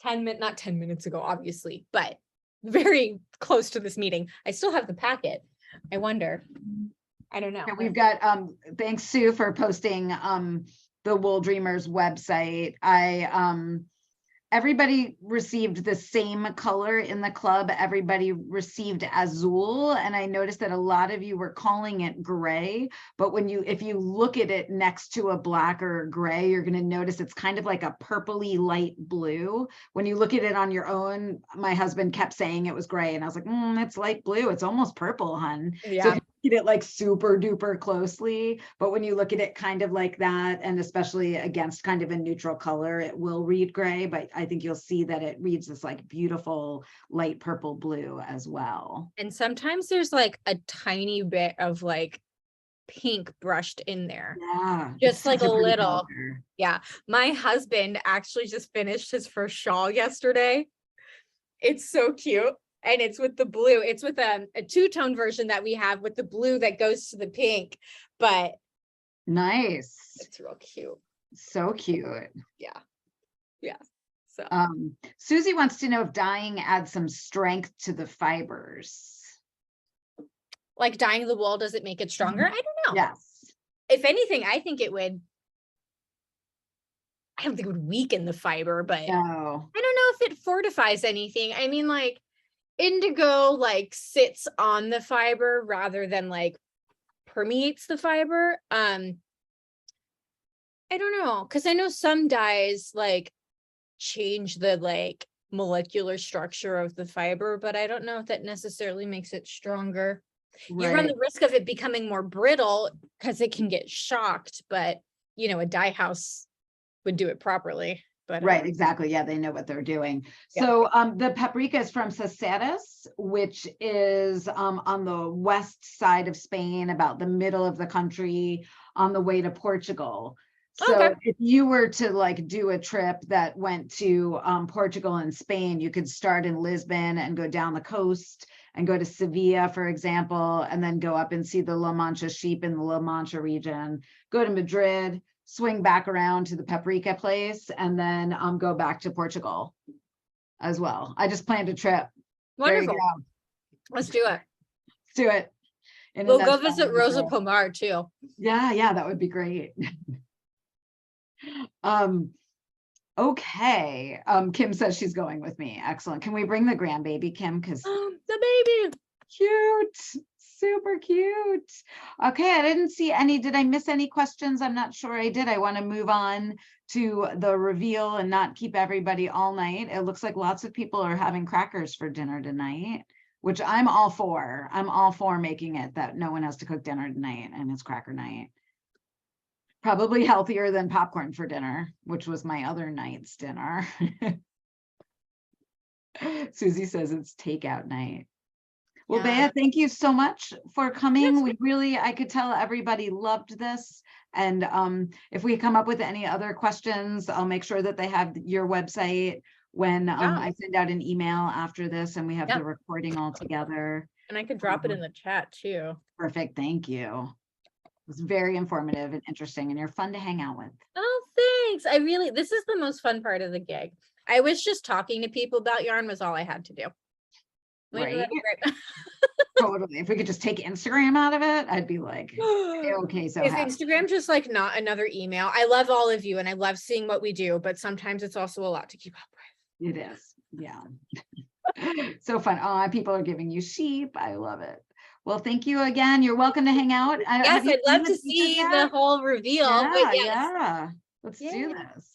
10 minutes, not 10 minutes ago, obviously, but very close to this meeting. I still have the packet. I wonder. I don't know. And we've got thanks Sue for posting the Wool Dreamers website. Everybody received the same color in the club. Everybody received azul, and I noticed that a lot of you were calling it gray, but if you look at it next to a black or a gray, you're going to notice it's kind of like a purpley light blue. When you look at it on your own, my husband kept saying it was gray, and I was like, it's light blue, it's almost purple, hun. Yeah. So if you look at it like super duper closely, but when you look at it kind of like that, and especially against kind of a neutral color, it will read gray, but I think you'll see that it reads this like beautiful light purple blue as well. And sometimes there's like a tiny bit of like pink brushed in there. Yeah. Just like a little. Color. Yeah. My husband actually just finished his first shawl yesterday. It's so cute. And it's with the blue. It's with a two-tone version that we have with the blue that goes to the pink, but nice. it's real cute. So cute. Yeah. Yeah. So Susie wants to know if dyeing adds some strength to the fibers. like dyeing the wool, does it make it stronger? I don't know. Yes. If anything, I think it would. I don't think it would weaken the fiber, but No. I don't know if it fortifies anything. I mean, like indigo like sits on the fiber rather than like permeates the fiber. I don't know, because I know some dyes like change the like molecular structure of the fiber, but I don't know if that necessarily makes it stronger. You run Right. the risk of it becoming more brittle because it can get shocked, but you know, a dye house would do it properly. But Right, exactly. Yeah, they know what they're doing. Yeah. So the paprika is from Caceres, which is on the west side of Spain, about the middle of the country, on the way to Portugal. So Okay. if you were to like do a trip that went to Portugal and Spain, you could start in Lisbon and go down the coast and go to Sevilla, for example, and then go up and see the La Mancha sheep in the La Mancha region, go to Madrid, swing back around to the paprika place, and then go back to Portugal as well. I just planned a trip. There you Wonderful. go. Let's do it. Let's do it. In a We'll go nutshell, visit let's Rosa do it. Pomar too. Yeah, that would be great. Okay. Kim says she's going with me. Excellent. Can we bring the grandbaby, Kim? Because The baby. cute, super cute. Okay, I didn't see any. Did I miss any questions? I'm not sure I did. I want to move on to the reveal and not keep everybody all night. It looks like lots of people are having crackers for dinner tonight, which I'm all for. I'm all for making it that no one has to cook dinner tonight and it's cracker night. Probably healthier than popcorn for dinner, which was my other night's dinner. Susie says it's takeout night. Well, Yeah. Bea, thank you so much for coming. Yes. We really, I could tell everybody loved this. And if we come up with any other questions, I'll make sure that they have your website when Yeah. I send out an email after this and we have Yeah. the recording all together. And I could drop it in the chat too. Perfect, thank you. It was very informative and interesting, and you're fun to hang out with. Oh, thanks. This is the most fun part of the gig. I wish just talking to people about yarn was all I had to do. Wouldn't Right? that be great? Totally. If we could just take Instagram out of it, I'd be like, okay, so Is happy. Instagram just like not another email? I love all of you and I love seeing what we do, but sometimes it's also a lot to keep up with. It is, yeah. So fun. Oh, people are giving you sheep. I love it. Well, thank you again. You're welcome to hang out. Yes, Have you I'd love seen to the pieces see yet? the whole reveal. Yeah, But yes. yeah. Let's do Yay. this.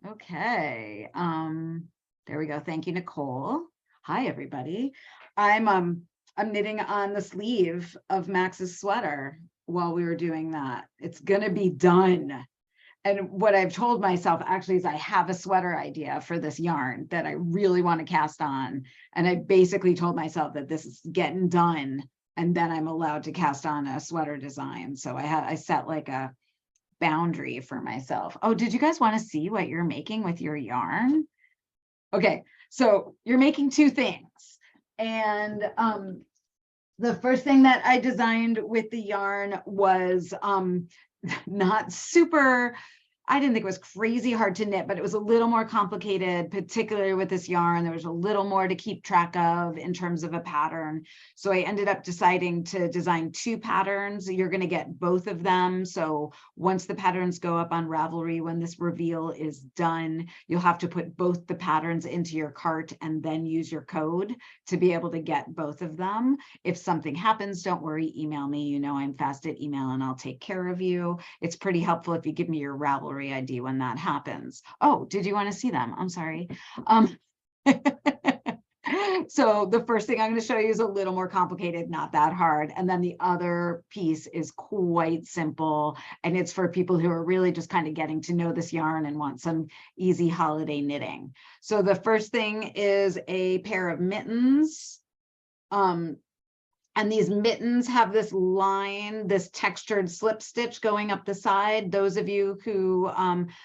Okay. There we go. Thank you, Nicole. Hi, everybody. I'm knitting on the sleeve of Max's sweater while we were doing that. It's gonna be done. And what I've told myself actually is I have a sweater idea for this yarn that I really want to cast on. And I basically told myself that this is getting done and then I'm allowed to cast on a sweater design. So I set like a boundary for myself. Oh, did you guys want to see what you're making with your yarn? Okay, so you're making two things. And the first thing that I designed with the yarn was not super, I didn't think it was crazy hard to knit, but it was a little more complicated, particularly with this yarn. There was a little more to keep track of in terms of a pattern. So I ended up deciding to design two patterns. You're going to get both of them. So once the patterns go up on Ravelry, when this reveal is done, you'll have to put both the patterns into your cart and then use your code to be able to get both of them. If something happens, don't worry, email me. You know I'm fast at email and I'll take care of you. It's pretty helpful if you give me your Ravelry ID when that happens. Oh, did you want to see them? I'm sorry. So the first thing I'm going to show you is a little more complicated, not that hard. And then the other piece is quite simple. And it's for people who are really just kind of getting to know this yarn and want some easy holiday knitting. So the first thing is a pair of mittens. And these mittens have this line, this textured slip stitch going up the side. Those of you who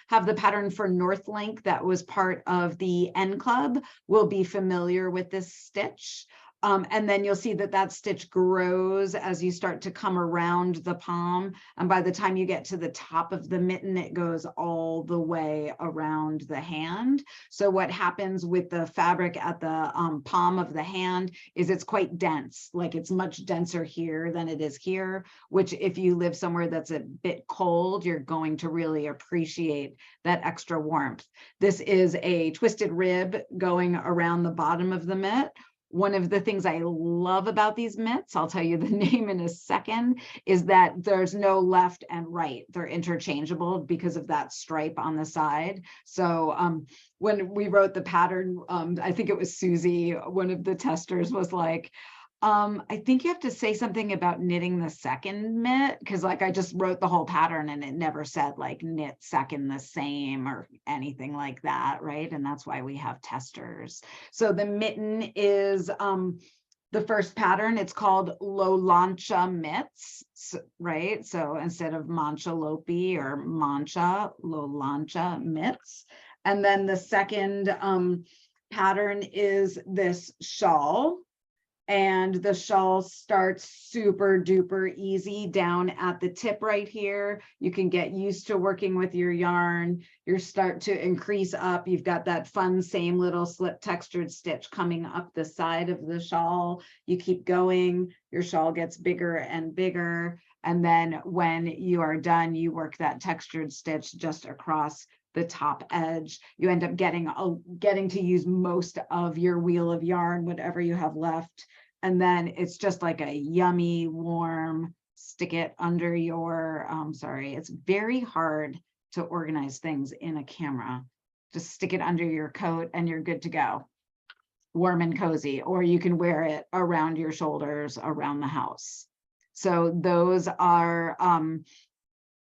have the pattern for North Link that was part of the N Club will be familiar with this stitch. And then you'll see that that stitch grows as you start to come around the palm. And by the time you get to the top of the mitten, it goes all the way around the hand. So what happens with the fabric at the palm of the hand is it's quite dense, like it's much denser here than it is here, which if you live somewhere that's a bit cold, you're going to really appreciate that extra warmth. This is a twisted rib going around the bottom of the mitt, One of the things I love about these mitts, I'll tell you the name in a second, is that there's no left and right. They're interchangeable because of that stripe on the side. So when we wrote the pattern, I think it was Susie, one of the testers, was like, I think you have to say something about knitting the second mitt, because like I just wrote the whole pattern and it never said like knit second the same or anything like that, right? And that's why we have testers. So the mitten is the first pattern. It's called Lolancha mitts, right? So instead of manchalopi or mancha, Lolancha mitts. And then the second pattern is this shawl. And the shawl starts super duper easy down at the tip right here. You can get used to working with your yarn. You start to increase up. You've got that fun same little slip textured stitch coming up the side of the shawl. You keep going, your shawl gets bigger and bigger. And then when you are done, you work that textured stitch just across the top edge. You end up getting to use most of your wheel of yarn, whatever you have left. And then it's just like a yummy, warm, stick it under your, sorry, it's very hard to organize things in a camera. Just stick it under your coat and you're good to go. Warm and cozy, or you can wear it around your shoulders around the house. So those are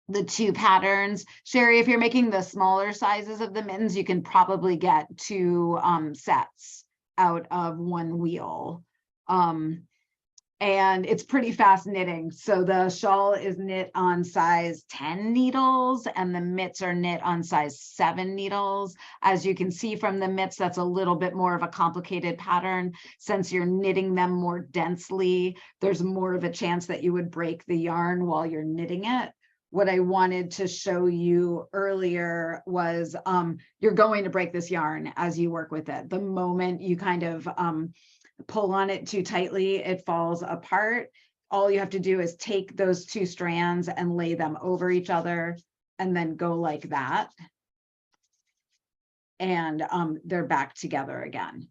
the two patterns. Sherry, if you're making the smaller sizes of the mittens, you can probably get two sets out of one wheel. And it's pretty fast knitting. So the shawl is knit on size 10 needles and the mitts are knit on size 7 needles. As you can see from the mitts, that's a little bit more of a complicated pattern. Since you're knitting them more densely, there's more of a chance that you would break the yarn while you're knitting it. What I wanted to show you earlier was you're going to break this yarn as you work with it. The moment you kind of pull on it too tightly, it falls apart. All you have to do is take those two strands and lay them over each other and then go like that. And they're back together again.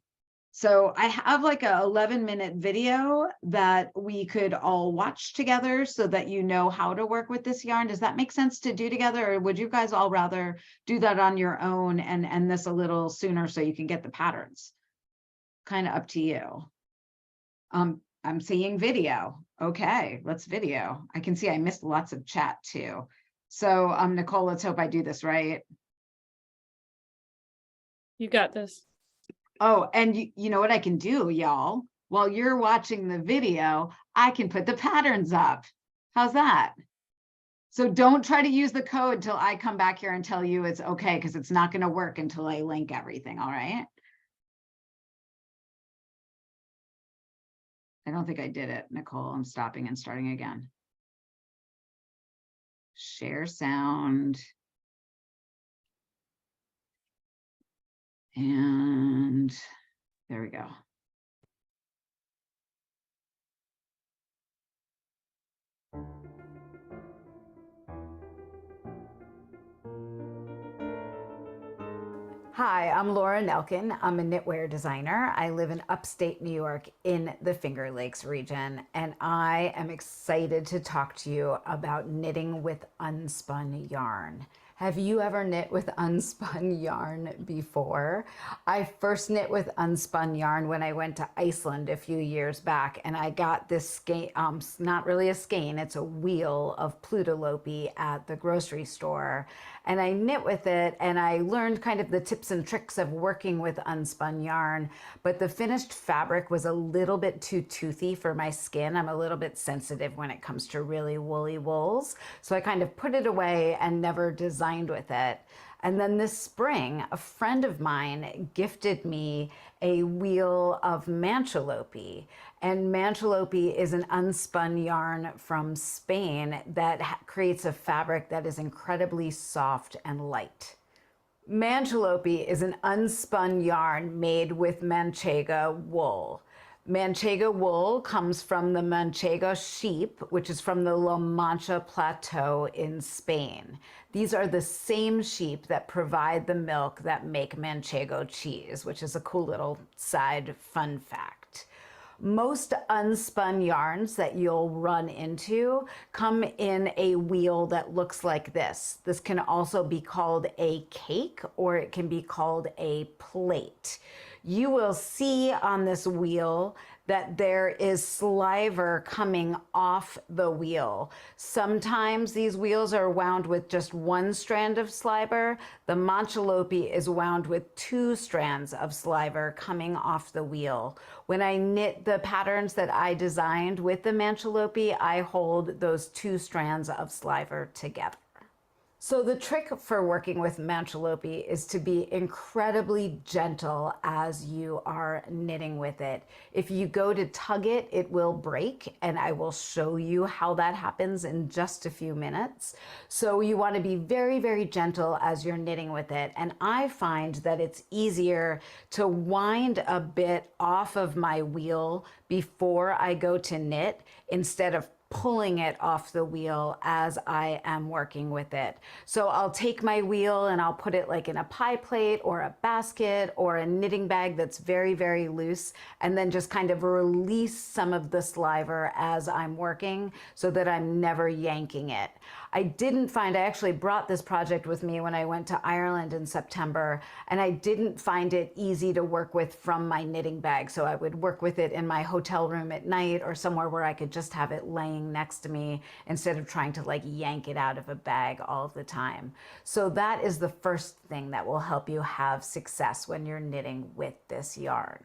So I have like a 11-minute video that we could all watch together so that you know how to work with this yarn. Does that make sense to do together, or would you guys all rather do that on your own and end this a little sooner so you can get the patterns? Kind of up to you. I'm seeing video. Okay, let's video. I can see I missed lots of chat too. So Nicole, let's hope I do this right. You got this. Oh, and you know what I can do, y'all? While you're watching the video, I can put the patterns up. How's that? So don't try to use the code till I come back here and tell you it's okay, because it's not going to work until I link everything, all right? I don't think I did it, Nicole. I'm stopping and starting again. Share sound. And there we go. Hi, I'm Laura Nelkin. I'm a knitwear designer. I live in upstate New York in the Finger Lakes region, and I am excited to talk to you about knitting with unspun yarn. Have you ever knit with unspun yarn before? I first knit with unspun yarn when I went to Iceland a few years back, and I got this skein, not really a skein, it's a wheel of Plutalopi at the grocery store. And I knit with it, and I learned kind of the tips and tricks of working with unspun yarn, but the finished fabric was a little bit too toothy for my skin. I'm a little bit sensitive when it comes to really woolly wools. So I kind of put it away and never designed with it. And then this spring, a friend of mine gifted me a wheel of manchalopi. And manchalopi is an unspun yarn from Spain that creates a fabric that is incredibly soft and light. Manchalopi is an unspun yarn made with Manchego wool. Manchego wool comes from the Manchego sheep, which is from the La Mancha Plateau in Spain. These are the same sheep that provide the milk that make Manchego cheese, which is a cool little side fun fact. Most unspun yarns that you'll run into come in a wheel that looks like this. This can also be called a cake, or it can be called a plate. You will see on this wheel that there is sliver coming off the wheel. Sometimes these wheels are wound with just one strand of sliver. The mancholopi is wound with 2 strands of sliver coming off the wheel. When I knit the patterns that I designed with the mancholopi, I hold those 2 strands of sliver together. So the trick for working with mancholopi is to be incredibly gentle as you are knitting with it. If you go to tug it, it will break, and I will show you how that happens in just a few minutes. So you want to be very, very gentle as you're knitting with it. And I find that it's easier to wind a bit off of my wheel before I go to knit instead of pulling it off the wheel as I am working with it. So I'll take my wheel and I'll put it like in a pie plate or a basket or a knitting bag that's very, very loose, and then just kind of release some of the sliver as I'm working so that I'm never yanking it. I actually brought this project with me when I went to Ireland in September, and I didn't find it easy to work with from my knitting bag. So I would work with it in my hotel room at night or somewhere where I could just have it laying next to me instead of trying to like yank it out of a bag all of the time. So that is the first thing that will help you have success when you're knitting with this yarn.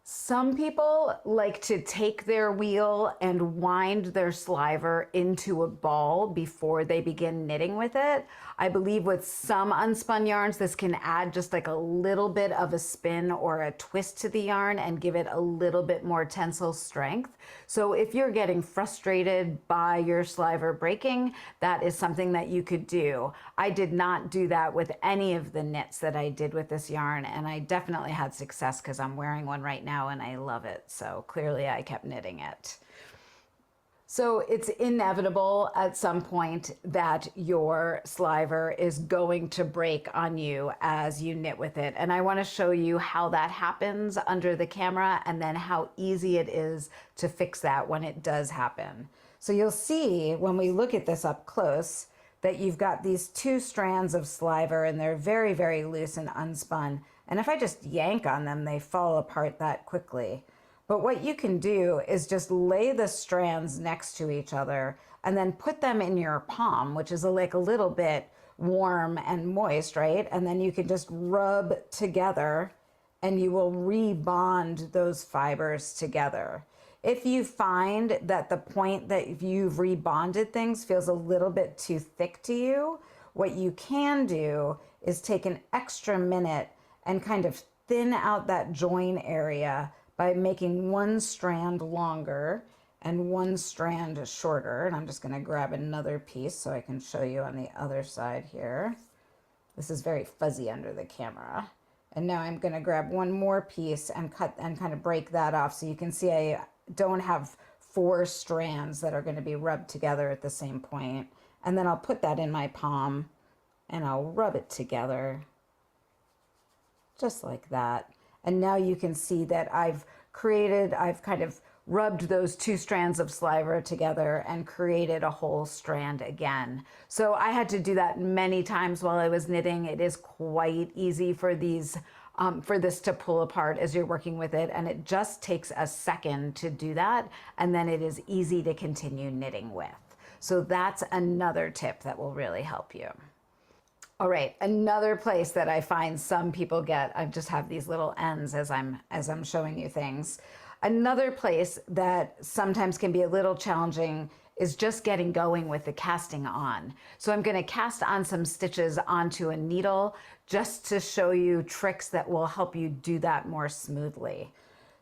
Some people like to take their wheel and wind their sliver into a ball before they begin knitting with it. I believe with some unspun yarns, this can add just like a little bit of a spin or a twist to the yarn and give it a little bit more tensile strength. So if you're getting frustrated by your sliver breaking, that is something that you could do. I did not do that with any of the knits that I did with this yarn, and I definitely had success because I'm wearing one right now and I love it. So clearly I kept knitting it. So it's inevitable at some point that your sliver is going to break on you as you knit with it. And I want to show you how that happens under the camera and then how easy it is to fix that when it does happen. So you'll see when we look at this up close that you've got these 2 strands of sliver and they're very, very loose and unspun. And if I just yank on them, they fall apart that quickly. But what you can do is just lay the strands next to each other and then put them in your palm, which is like a little bit warm and moist, right? And then you can just rub together and you will rebond those fibers together. If you find that the point that you've rebonded things feels a little bit too thick to you, what you can do is take an extra minute and kind of thin out that join area by making one strand longer and one strand shorter. And I'm just going to grab another piece so I can show you on the other side here. This is very fuzzy under the camera. And now I'm going to grab one more piece and cut and kind of break that off so you can see I don't have 4 strands that are going to be rubbed together at the same point. And then I'll put that in my palm and I'll rub it together just like that. And now you can see that I've kind of rubbed those 2 strands of sliver together and created a whole strand again. So I had to do that many times while I was knitting. It is quite easy for these, for this to pull apart as you're working with it. And it just takes a second to do that. And then it is easy to continue knitting with. So that's another tip that will really help you. All right, another place that I find some people get, I just have these little ends as I'm showing you things. Another place that sometimes can be a little challenging is just getting going with the casting on. So I'm going to cast on some stitches onto a needle just to show you tricks that will help you do that more smoothly.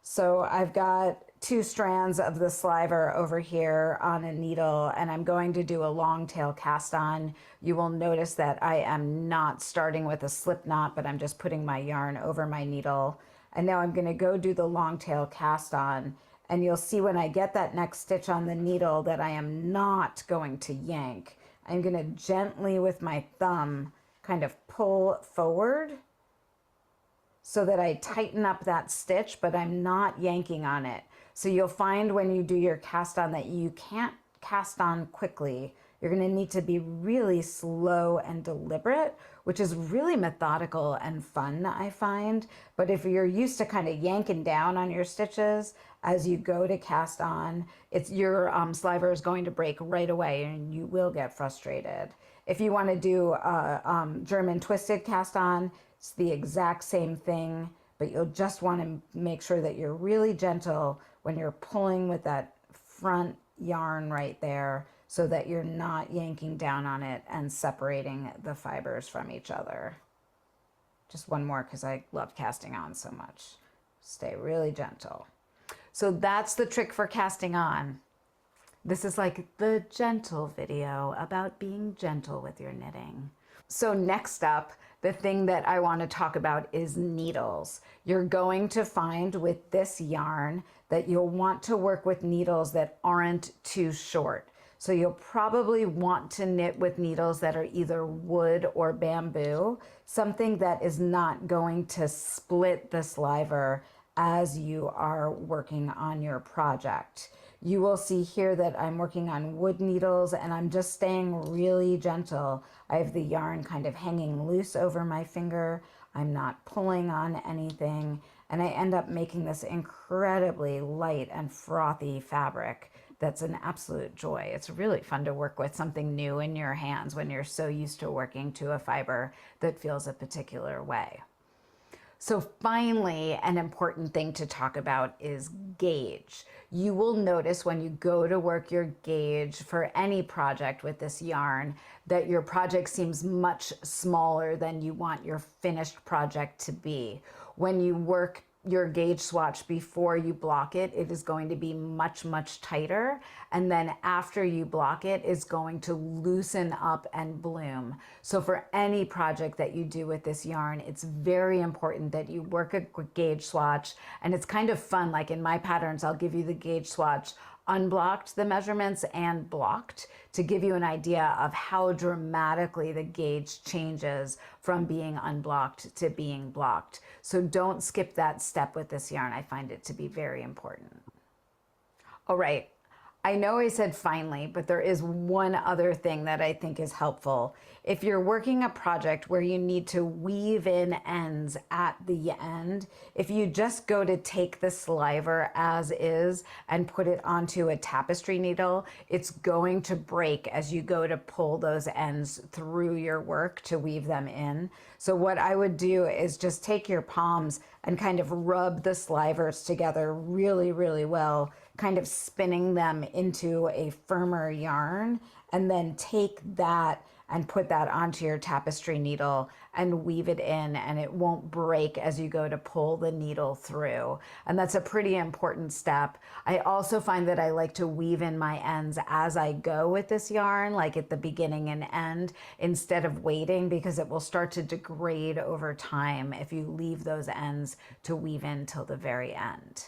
So I've got 2 strands of the sliver over here on a needle, and I'm going to do a long tail cast on. You will notice that I am not starting with a slip knot, but I'm just putting my yarn over my needle. And now I'm going to go do the long tail cast on, and you'll see when I get that next stitch on the needle that I am not going to yank. I'm going to gently with my thumb kind of pull forward so that I tighten up that stitch, but I'm not yanking on it. So you'll find when you do your cast on that you can't cast on quickly. You're going to need to be really slow and deliberate, which is really methodical and fun, I find. But if you're used to kind of yanking down on your stitches as you go to cast on, it's your sliver is going to break right away and you will get frustrated. If you want to do a German twisted cast on, it's the exact same thing, but you'll just want to make sure that you're really gentle when you're pulling with that front yarn right there, so that you're not yanking down on it and separating the fibers from each other. Just one more because I love casting on so much. Stay really gentle. So that's the trick for casting on. This is like the gentle video about being gentle with your knitting. So next up, the thing that I want to talk about is needles. You're going to find with this yarn that you'll want to work with needles that aren't too short. So you'll probably want to knit with needles that are either wood or bamboo, something that is not going to split the sliver as you are working on your project. You will see here that I'm working on wood needles and I'm just staying really gentle. I have the yarn kind of hanging loose over my finger. I'm not pulling on anything, and I end up making this incredibly light and frothy fabric that's an absolute joy. It's really fun to work with something new in your hands when you're so used to working to a fiber that feels a particular way. So finally, an important thing to talk about is gauge. You will notice when you go to work your gauge for any project with this yarn that your project seems much smaller than you want your finished project to be. When you work your gauge swatch before you block it, it is going to be much, much tighter. And then after you block it, it's going to loosen up and bloom. So for any project that you do with this yarn, it's very important that you work a gauge swatch. And it's kind of fun, like in my patterns, I'll give you the gauge swatch unblocked the measurements and blocked to give you an idea of how dramatically the gauge changes from being unblocked to being blocked. So don't skip that step with this yarn. I find it to be very important. All right, I know I said finally, but there is one other thing that I think is helpful. If you're working a project where you need to weave in ends at the end, if you just go to take the sliver as is and put it onto a tapestry needle, it's going to break as you go to pull those ends through your work to weave them in. So what I would do is just take your palms and kind of rub the slivers together really, really well, kind of spinning them into a firmer yarn, and then take that and put that onto your tapestry needle and weave it in, and it won't break as you go to pull the needle through. And that's a pretty important step. I also find that I like to weave in my ends as I go with this yarn, like at the beginning and end, instead of waiting, because it will start to degrade over time if you leave those ends to weave in till the very end.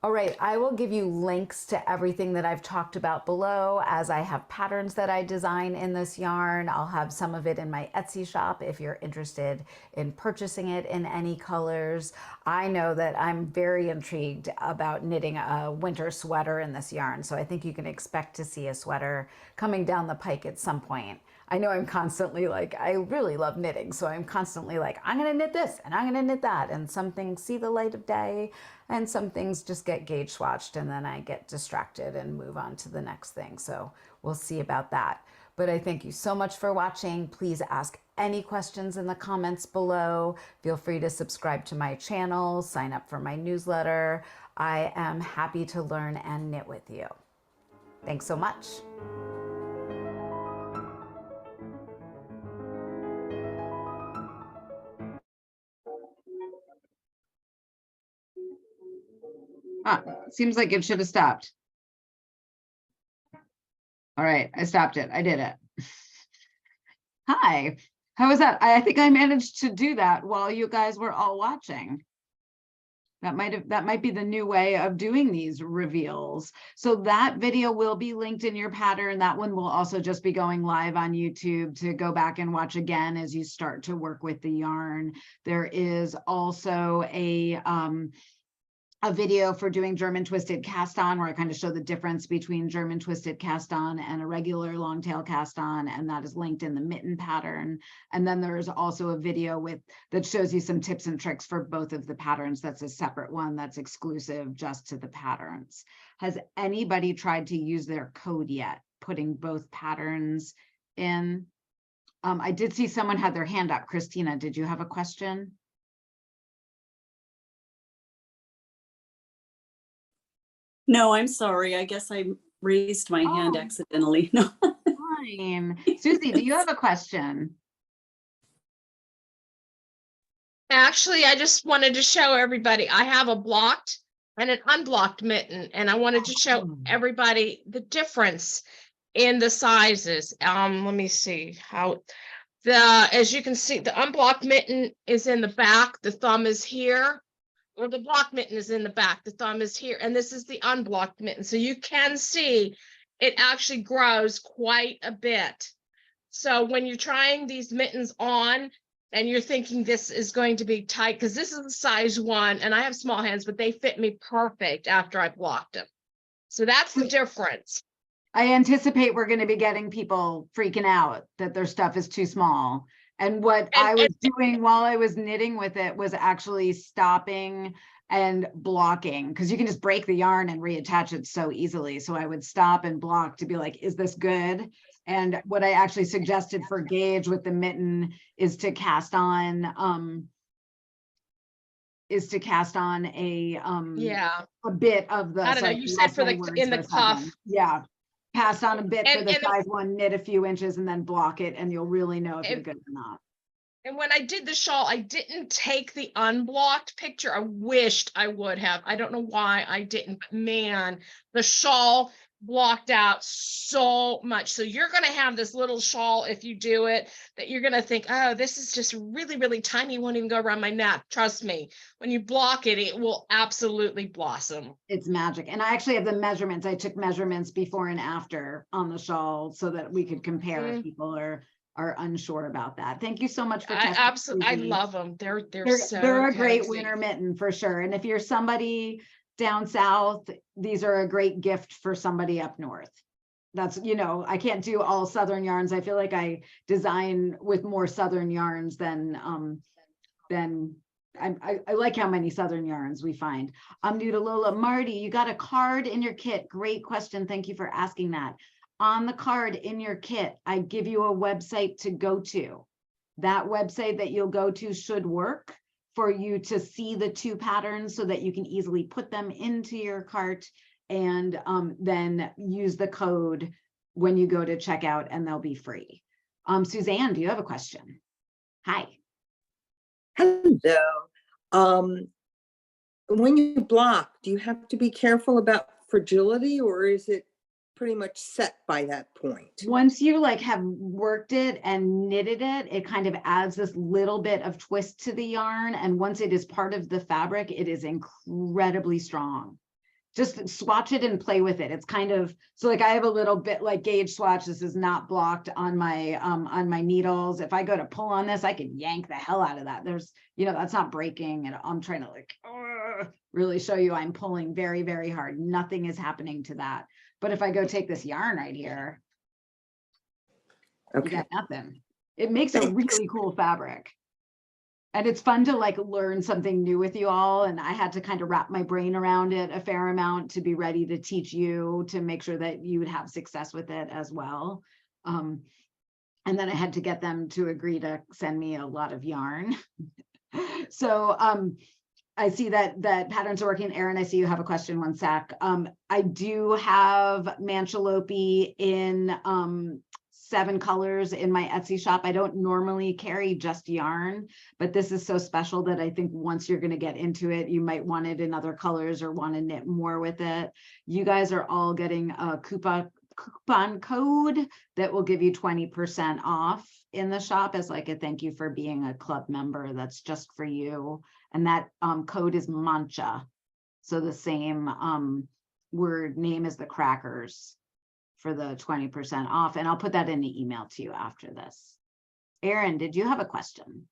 All right, I will give you links to everything that I've talked about below, as I have patterns that I design in this yarn. I'll have some of it in my Etsy shop if you're interested in purchasing it in any colors. I know that I'm very intrigued about knitting a winter sweater in this yarn, so I think you can expect to see a sweater coming down the pike at some point. I know I'm constantly like, I really love knitting, so I'm constantly like, I'm gonna knit this and I'm gonna knit that, and some things see the light of day and some things just get gauge swatched and then I get distracted and move on to the next thing. So we'll see about that. But I thank you so much for watching. Please ask any questions in the comments below. Feel free to subscribe to my channel, sign up for my newsletter. I am happy to learn and knit with you. Thanks so much. Seems like it should have stopped. All right, I stopped it. I did it. Hi, how was that? I think I managed to do that while you guys were all watching. That might be the new way of doing these reveals. So that video will be linked in your pattern. That one will also just be going live on YouTube to go back and watch again as you start to work with the yarn. There is also a video for doing German twisted cast on, where I kind of show the difference between German twisted cast on and a regular long tail cast on, and that is linked in the mitten pattern. And then there's also a video that shows you some tips and tricks for both of the patterns. That's a separate one that's exclusive just to the patterns. Has anybody tried to use their code yet, putting both patterns in? I did see someone had their hand up. Christina, did you have a question? No, I'm sorry. I guess I raised my hand Oh. accidentally. No. Fine. Susie, do you have a question? Actually, I just wanted to show everybody, I have a blocked and an unblocked mitten, and I wanted to show Oh. everybody the difference in the sizes. Let me see how as you can see, the unblocked mitten is in the back, the thumb is here, or the block mitten is in the back, the thumb is here, and this is the unblocked mitten. So you can see it actually grows quite a bit. So when you're trying these mittens on and you're thinking this is going to be tight, because this is a size 1 and I have small hands, but they fit me perfect after I blocked them. So that's the difference. I anticipate we're going to be getting people freaking out that their stuff is too small. And what I was doing while I was knitting with it was actually stopping and blocking, because you can just break the yarn and reattach it so easily. So I would stop and block to be like, is this good? And what I actually suggested for gauge with the mitten is to cast on Yeah. a bit of the, I don't know, you said for the in the cuff. Yeah. Cast on a bit for the And size 1, knit a few inches, and then block it, and you'll really know if you're good or not. And when I did the shawl, I didn't take the unblocked picture. I wished I would have. I don't know why I didn't, but man, the shawl blocked out so much. So you're going to have this little shawl, if you do it, that you're going to think, oh, this is just really, really tiny. It won't even go around my neck. Trust me, when you block it, it will absolutely blossom. It's magic. And I actually have the measurements. I took measurements before and after on the shawl so that we could compare if people are unsure about that. Thank you so much for testing. Absolutely, I love them. They're a great cozy. winter mitten for sure. And if you're somebody down south, these are a great gift for somebody up north. That's, I can't do all Southern yarns. I feel like I design with more Southern yarns than I like how many Southern yarns we find. I'm new to Lola. Marty, you got a card in your kit. Great question. Thank you for asking that. On the card in your kit, I give you a website to go to. That website that you'll go to should work for you to see the 2 patterns so that you can easily put them into your cart and then use the code when you go to checkout, and they'll be free. Suzanne, do you have a question? Hi. Hello. When you block, do you have to be careful about fragility, or is it pretty much set by that point? Once you have worked it and knitted it, it kind of adds this little bit of twist to the yarn. And once it is part of the fabric, it is incredibly strong. Just swatch it and play with it. It's kind of, so I have a little bit gauge swatch. This is not blocked on my needles. If I go to pull on this, I could yank the hell out of that. There's, that's not breaking. And I'm trying to really show you I'm pulling very, very hard. Nothing is happening to that. But if I go take this yarn right here, you got nothing. It makes a really cool fabric. And it's fun to learn something new with you all. And I had to kind of wrap my brain around it a fair amount to be ready to teach you, to make sure that you would have success with it as well. And then I had to get them to agree to send me a lot of yarn. So I see that patterns are working. Erin, I see you have a question. One sec. I do have Manchalope in 7 colors in my Etsy shop. I don't normally carry just yarn, but this is so special that I think once you're going to get into it, you might want it in other colors or want to knit more with it. You guys are all getting a coupon code that will give you 20% off in the shop as like a thank you for being a club member. That's just for you. And that code is Mancha. So the same word name as the crackers for the 20% off. And I'll put that in the email to you after this. Erin, did you have a question?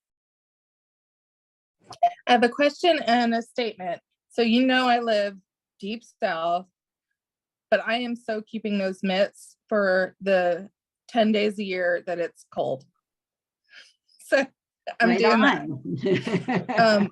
I have a question and a statement. So I live deep south, but I am so keeping those mitts for the 10 days a year that it's cold. So I'm Right doing that.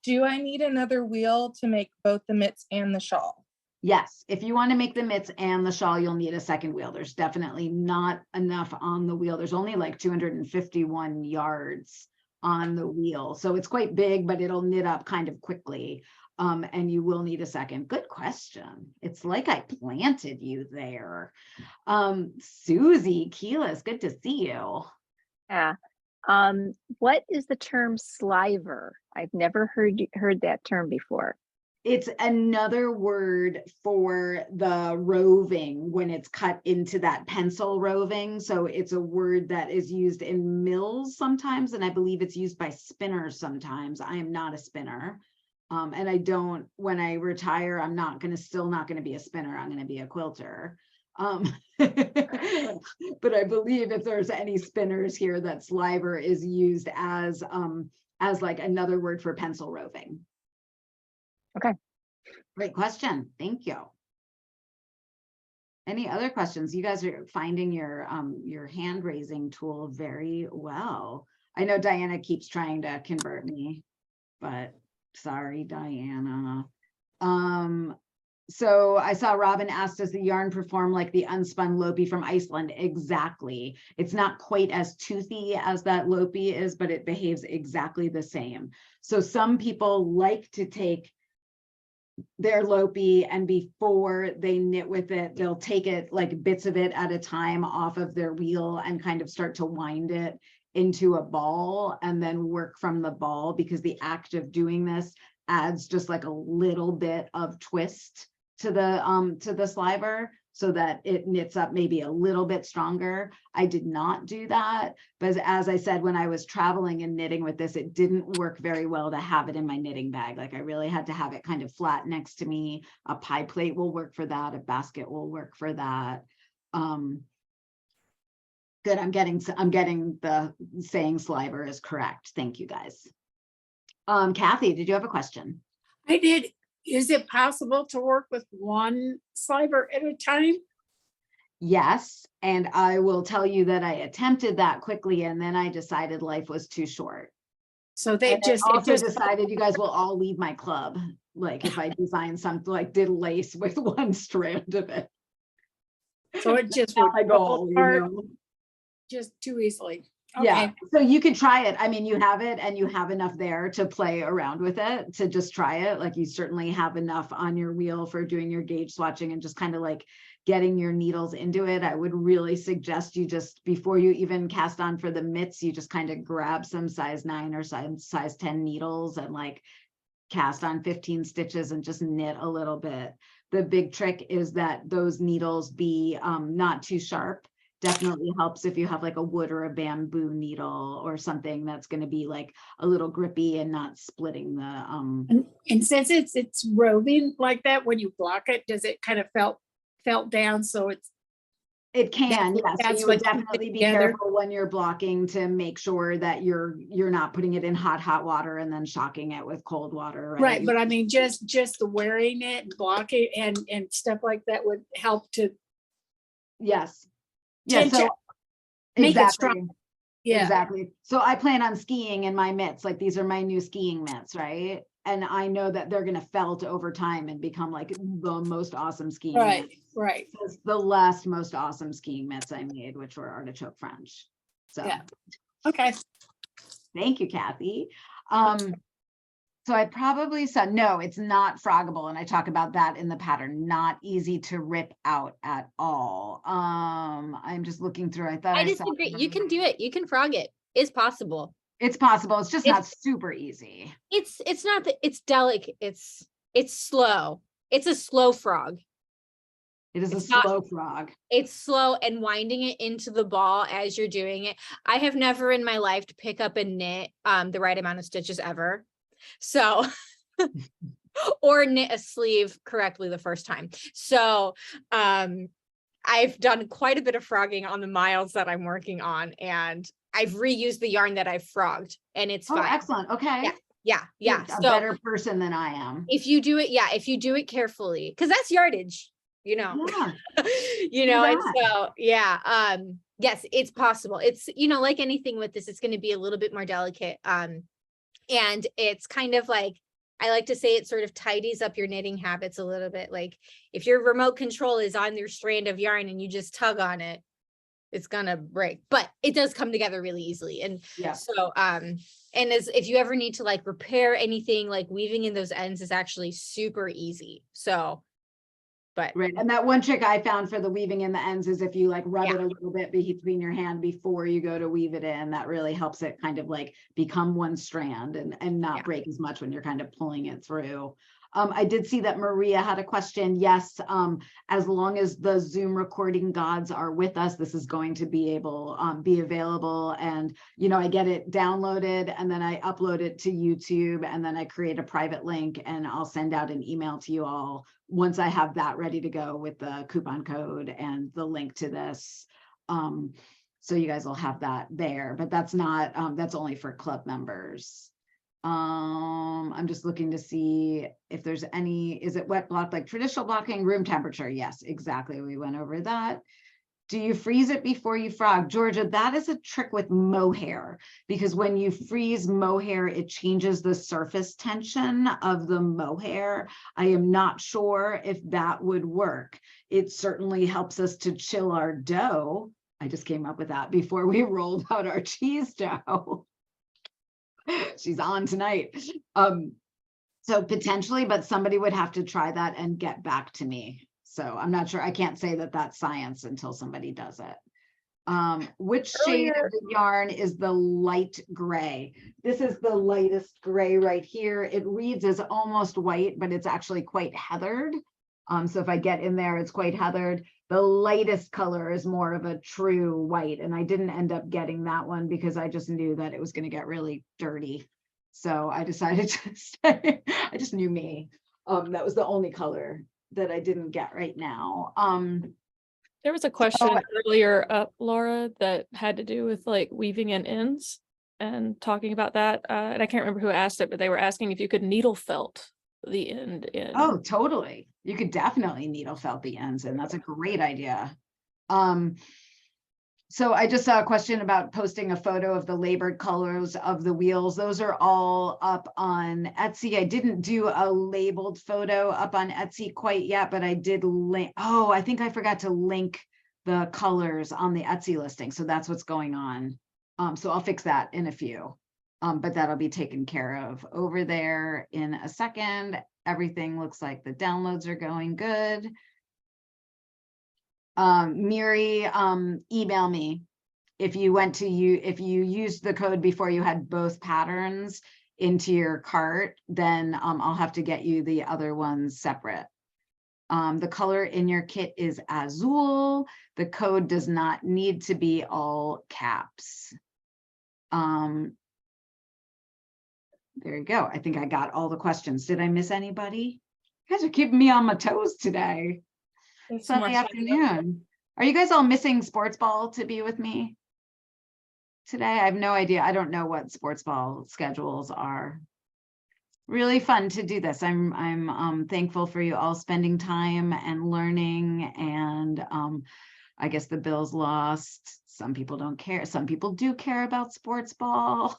Do I need another wheel to make both the mitts and the shawl? Yes, if you want to make the mitts and the shawl, you'll need a second wheel. There's definitely not enough on the wheel. There's only like 251 yards on the wheel. So it's quite big, but it'll knit up kind of quickly. And you will need a second. Good question. It's like I planted you there. Susie Keelis, good to see you. Yeah. What is the term sliver? I've never heard that term before. It's another word for the roving when it's cut into that pencil roving. So it's a word that is used in mills sometimes, and I believe it's used by spinners sometimes. I am not a spinner. And I don't, when I retire, I'm still not going to be a spinner. I'm going to be a quilter. But I believe if there's any spinners here, that sliver is used as like another word for pencil roving. Okay. Great question. Thank you. Any other questions? You guys are finding your hand raising tool very well. I know Diana keeps trying to convert me, but sorry, Diana. So I saw Robin asked, does the yarn perform like the unspun Lopi from Iceland? Exactly. It's not quite as toothy as that Lopi is, but it behaves exactly the same. So some people like to take their Lopi and before they knit with it, they'll take it like bits of it at a time off of their wheel and kind of start to wind it into a ball and then work from the ball, because the act of doing this adds just like a little bit of twist to the sliver so that it knits up maybe a little bit stronger. I did not do that, but as I said, when I was traveling and knitting with this, it didn't work very well to have it in my knitting bag. Like I really had to have it kind of flat next to me. A pie plate will work for that. A basket will work for that. Good, I'm getting the saying sliver is correct. Thank you guys. Kathy, did you have a question? I did. Is it possible to work with one sliver at a time? Yes, and I will tell you that I attempted that quickly and then I decided life was too short. So they And I just also decided you guys will all leave my club. Like if I design something like did lace with one strand of it. So it just Not would my goal, fall apart you know? just too easily. Yeah, Okay. so you can try it. I mean, you have it and you have enough there to play around with it, to just try it. Like you certainly have enough on your wheel for doing your gauge swatching and just kind of like getting your needles into it. I would really suggest you just, before you even cast on for the mitts, you just kind of grab some size 9 or size 10 needles and like cast on 15 stitches and just knit a little bit. The big trick is that those needles be not too sharp. Definitely helps if you have like a wood or a bamboo needle or something that's going to be like a little grippy and not splitting the And since it's roving like that, when you block it, does it kind of felt down? So it can, yes. So that's you would what keeps it definitely be together. careful when you're blocking to make sure that you're not putting it in hot water and then shocking it with cold water, right? Right, but I mean just the wearing it and blocking and stuff like that would help to Yes. Yeah, tend so to make it exactly. strong. Yeah. Exactly. So I plan on skiing in my mitts. Like these are my new skiing mitts, right? And I know that they're going to felt over time and become like the most awesome skiing Right, mitts. right. It's the last most awesome skiing mitts I made, which were artichoke French. So Yeah. Okay. thank you, Kathy. So I probably said, no, it's not froggable. And I talk about that in the pattern, not easy to rip out at all. I'm just looking through, I thought I I saw disagree. You can do it. You can frog it. It's possible. it's possible. It's just not super easy. It's not that it's delicate. It's slow. It's a slow frog. It is a It's not- slow frog. It's slow, and winding it into the ball as you're doing it. I have never in my life to pick up and knit the right amount of stitches ever. So or knit a sleeve correctly the first time. So I've done quite a bit of frogging on the miles that I'm working on, and I've reused the yarn that I've frogged, and it's Oh, fine. excellent. Okay. Yeah. You're a So better person than I am. if you do it carefully, because that's yardage, Yeah. and so yes, it's possible. It's like anything with this, it's going to be a little bit more delicate. And it's kind of like, I like to say, it sort of tidies up your knitting habits a little bit. Like if your remote control is on your strand of yarn and you just tug on it, it's gonna break, but it does come together really easily. And Yeah. so and if you ever need to like repair anything, like weaving in those ends is actually super easy. So but Right. And that one trick I found for the weaving in the ends is if you like rub it a little bit between your hand before you go to weave it in, that really helps it kind of like become one strand and not break as much when you're kind of pulling it through. I did see that Maria had a question. Yes, as long as the Zoom recording gods are with us, this is going to be available. And, I get it downloaded and then I upload it to YouTube and then I create a private link and I'll send out an email to you all once I have that ready to go with the coupon code and the link to this. So you guys will have that there, but that's not, that's only for club members. I'm just looking to see if there's is it wet block, like traditional blocking, room temperature? Yes, exactly. We went over that. Do you freeze it before you frog? Georgia, that is a trick with mohair, because when you freeze mohair, it changes the surface tension of the mohair. I am not sure if that would work. It certainly helps us to chill our dough. I just came up with that before we rolled out our cheese dough. She's on tonight. So potentially, but somebody would have to try that and get back to me. So I'm not sure. I can't say that that's science until somebody does it. Which shade of the yarn is the light gray? This is the lightest gray right here. It reads as almost white, but it's actually quite heathered. So if I get in there, it's quite heathered. The lightest color is more of a true white. And I didn't end up getting that one because I just knew that it was going to get really dirty. So I decided to stay. I just knew me. That was the only color that I didn't get right now. There was a question earlier up, Laura, that had to do with like weaving in ends and talking about that. And I can't remember who asked it, but they were asking if you could needle felt the end in. Oh, totally. You could definitely needle felt the ends in. That's a great idea. So I just saw a question about posting a photo of the labored colors of the wheels. Those are all up on Etsy. I didn't do a labeled photo up on Etsy quite yet, but I did link. Oh, I think I forgot to link the colors on the Etsy listing. So that's what's going on. So I'll fix that in a few, but that'll be taken care of over there in a second. Everything looks like the downloads are going good. Miri, email me if you used the code before you had both patterns into your cart, then I'll have to get you the other ones separate. The color in your kit is azul. The code does not need to be all caps. There you go. I think I got all the questions. Did I miss anybody? You guys are keeping me on my toes today. Sunday afternoon. Are you guys all missing sports ball to be with me today? I have no idea. I don't know what sports ball schedules are. Really fun to do this. I'm thankful for you all spending time and learning. And I guess the Bills lost. Some people don't care. Some people do care about sports ball.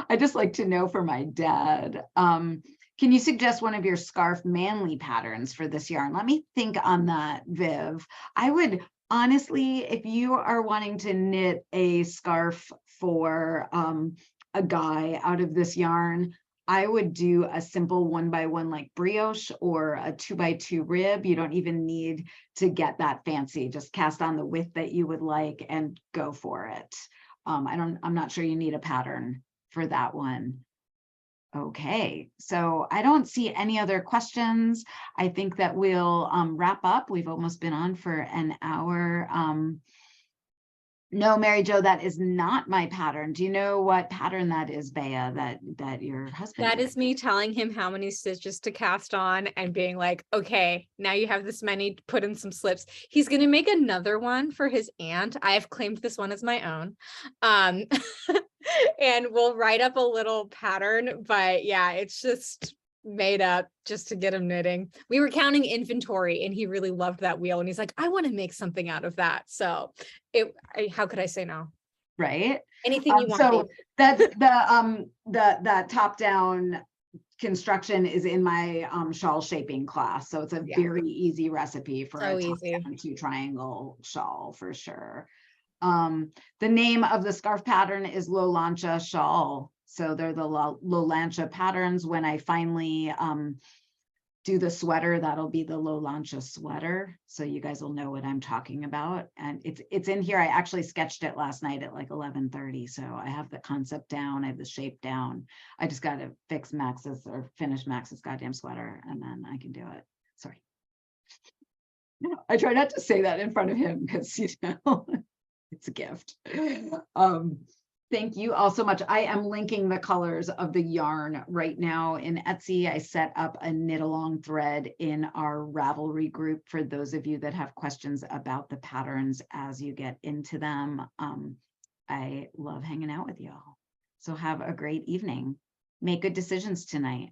I just like to know for my dad. Can you suggest one of your scarf manly patterns for this yarn? Let me think on that, Viv. I would honestly, if you are wanting to knit a scarf for a guy out of this yarn, I would do a simple 1x1 like brioche or a 2x2 rib. You don't even need to get that fancy. Just cast on the width that you would like and go for it. I'm not sure you need a pattern for that one. Okay, so I don't see any other questions. I think that we'll wrap up. We've almost been on for an hour. No, Mary Jo, that is not my pattern. Do you know what pattern that is, Bea, that your husband That did? is me telling him how many stitches to cast on and being like, okay, now you have this many, put in some slips. He's going to make another one for his aunt. I have claimed this one as my own. And we'll write up a little pattern, but yeah, it's just made up just to get him knitting. We were counting inventory and he really loved that wheel. And he's like, I want to make something out of that. So how could I say no? Right? Anything you want. So babe. that's that top down construction is in my shawl shaping class. So it's a Yeah. very easy recipe for So a top easy. down 2 triangle shawl for sure. The name of the scarf pattern is Lolancha shawl. So they're the Lolancha patterns. When I finally do the sweater, that'll be the Lolancha sweater. So you guys will know what I'm talking about. And it's in here. I actually sketched it last night at like 11:30. So I have the concept down. I have the shape down. I just got to fix Max's or finish Max's goddamn sweater and then I can do it. Sorry. I try not to say that in front of him because, you know, it's a gift. Thank you all so much. I am linking the colors of the yarn right now in Etsy. I set up a knit along thread in our Ravelry group for those of you that have questions about the patterns as you get into them. I love hanging out with y'all. So have a great evening. Make good decisions tonight.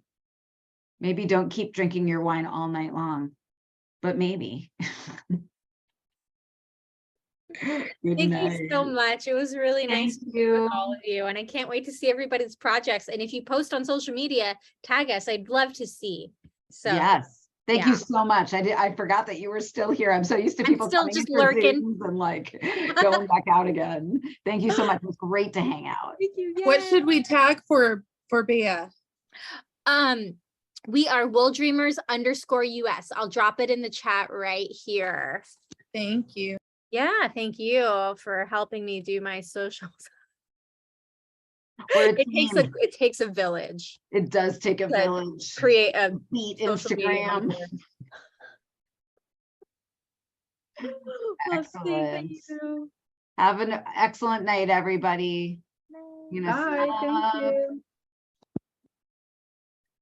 Maybe don't keep drinking your wine all night long, but maybe. Good Thank night. you so much. It was really nice Thank to meet with you. all of you. And I can't wait to see everybody's projects. And if you post on social media, tag us. I'd love to see. So Yes. Thank you yeah. so much. I forgot that you were still here. I'm so used to I'm people still coming just in for lurking. Zooms and like going back out again. Thank you so much. It was great to hang out. Thank you. What Yay. should we tag for Bea? We are Wool Dreamers _US. I'll drop it in the chat right here. Thank you. Yeah, thank you for helping me do my socials. We're a It takes a village It does take a to village. create a Beat social media Instagram. manager. Well, thank Excellent. you. Have an excellent night, everybody. You know, Bye, thank snap. you.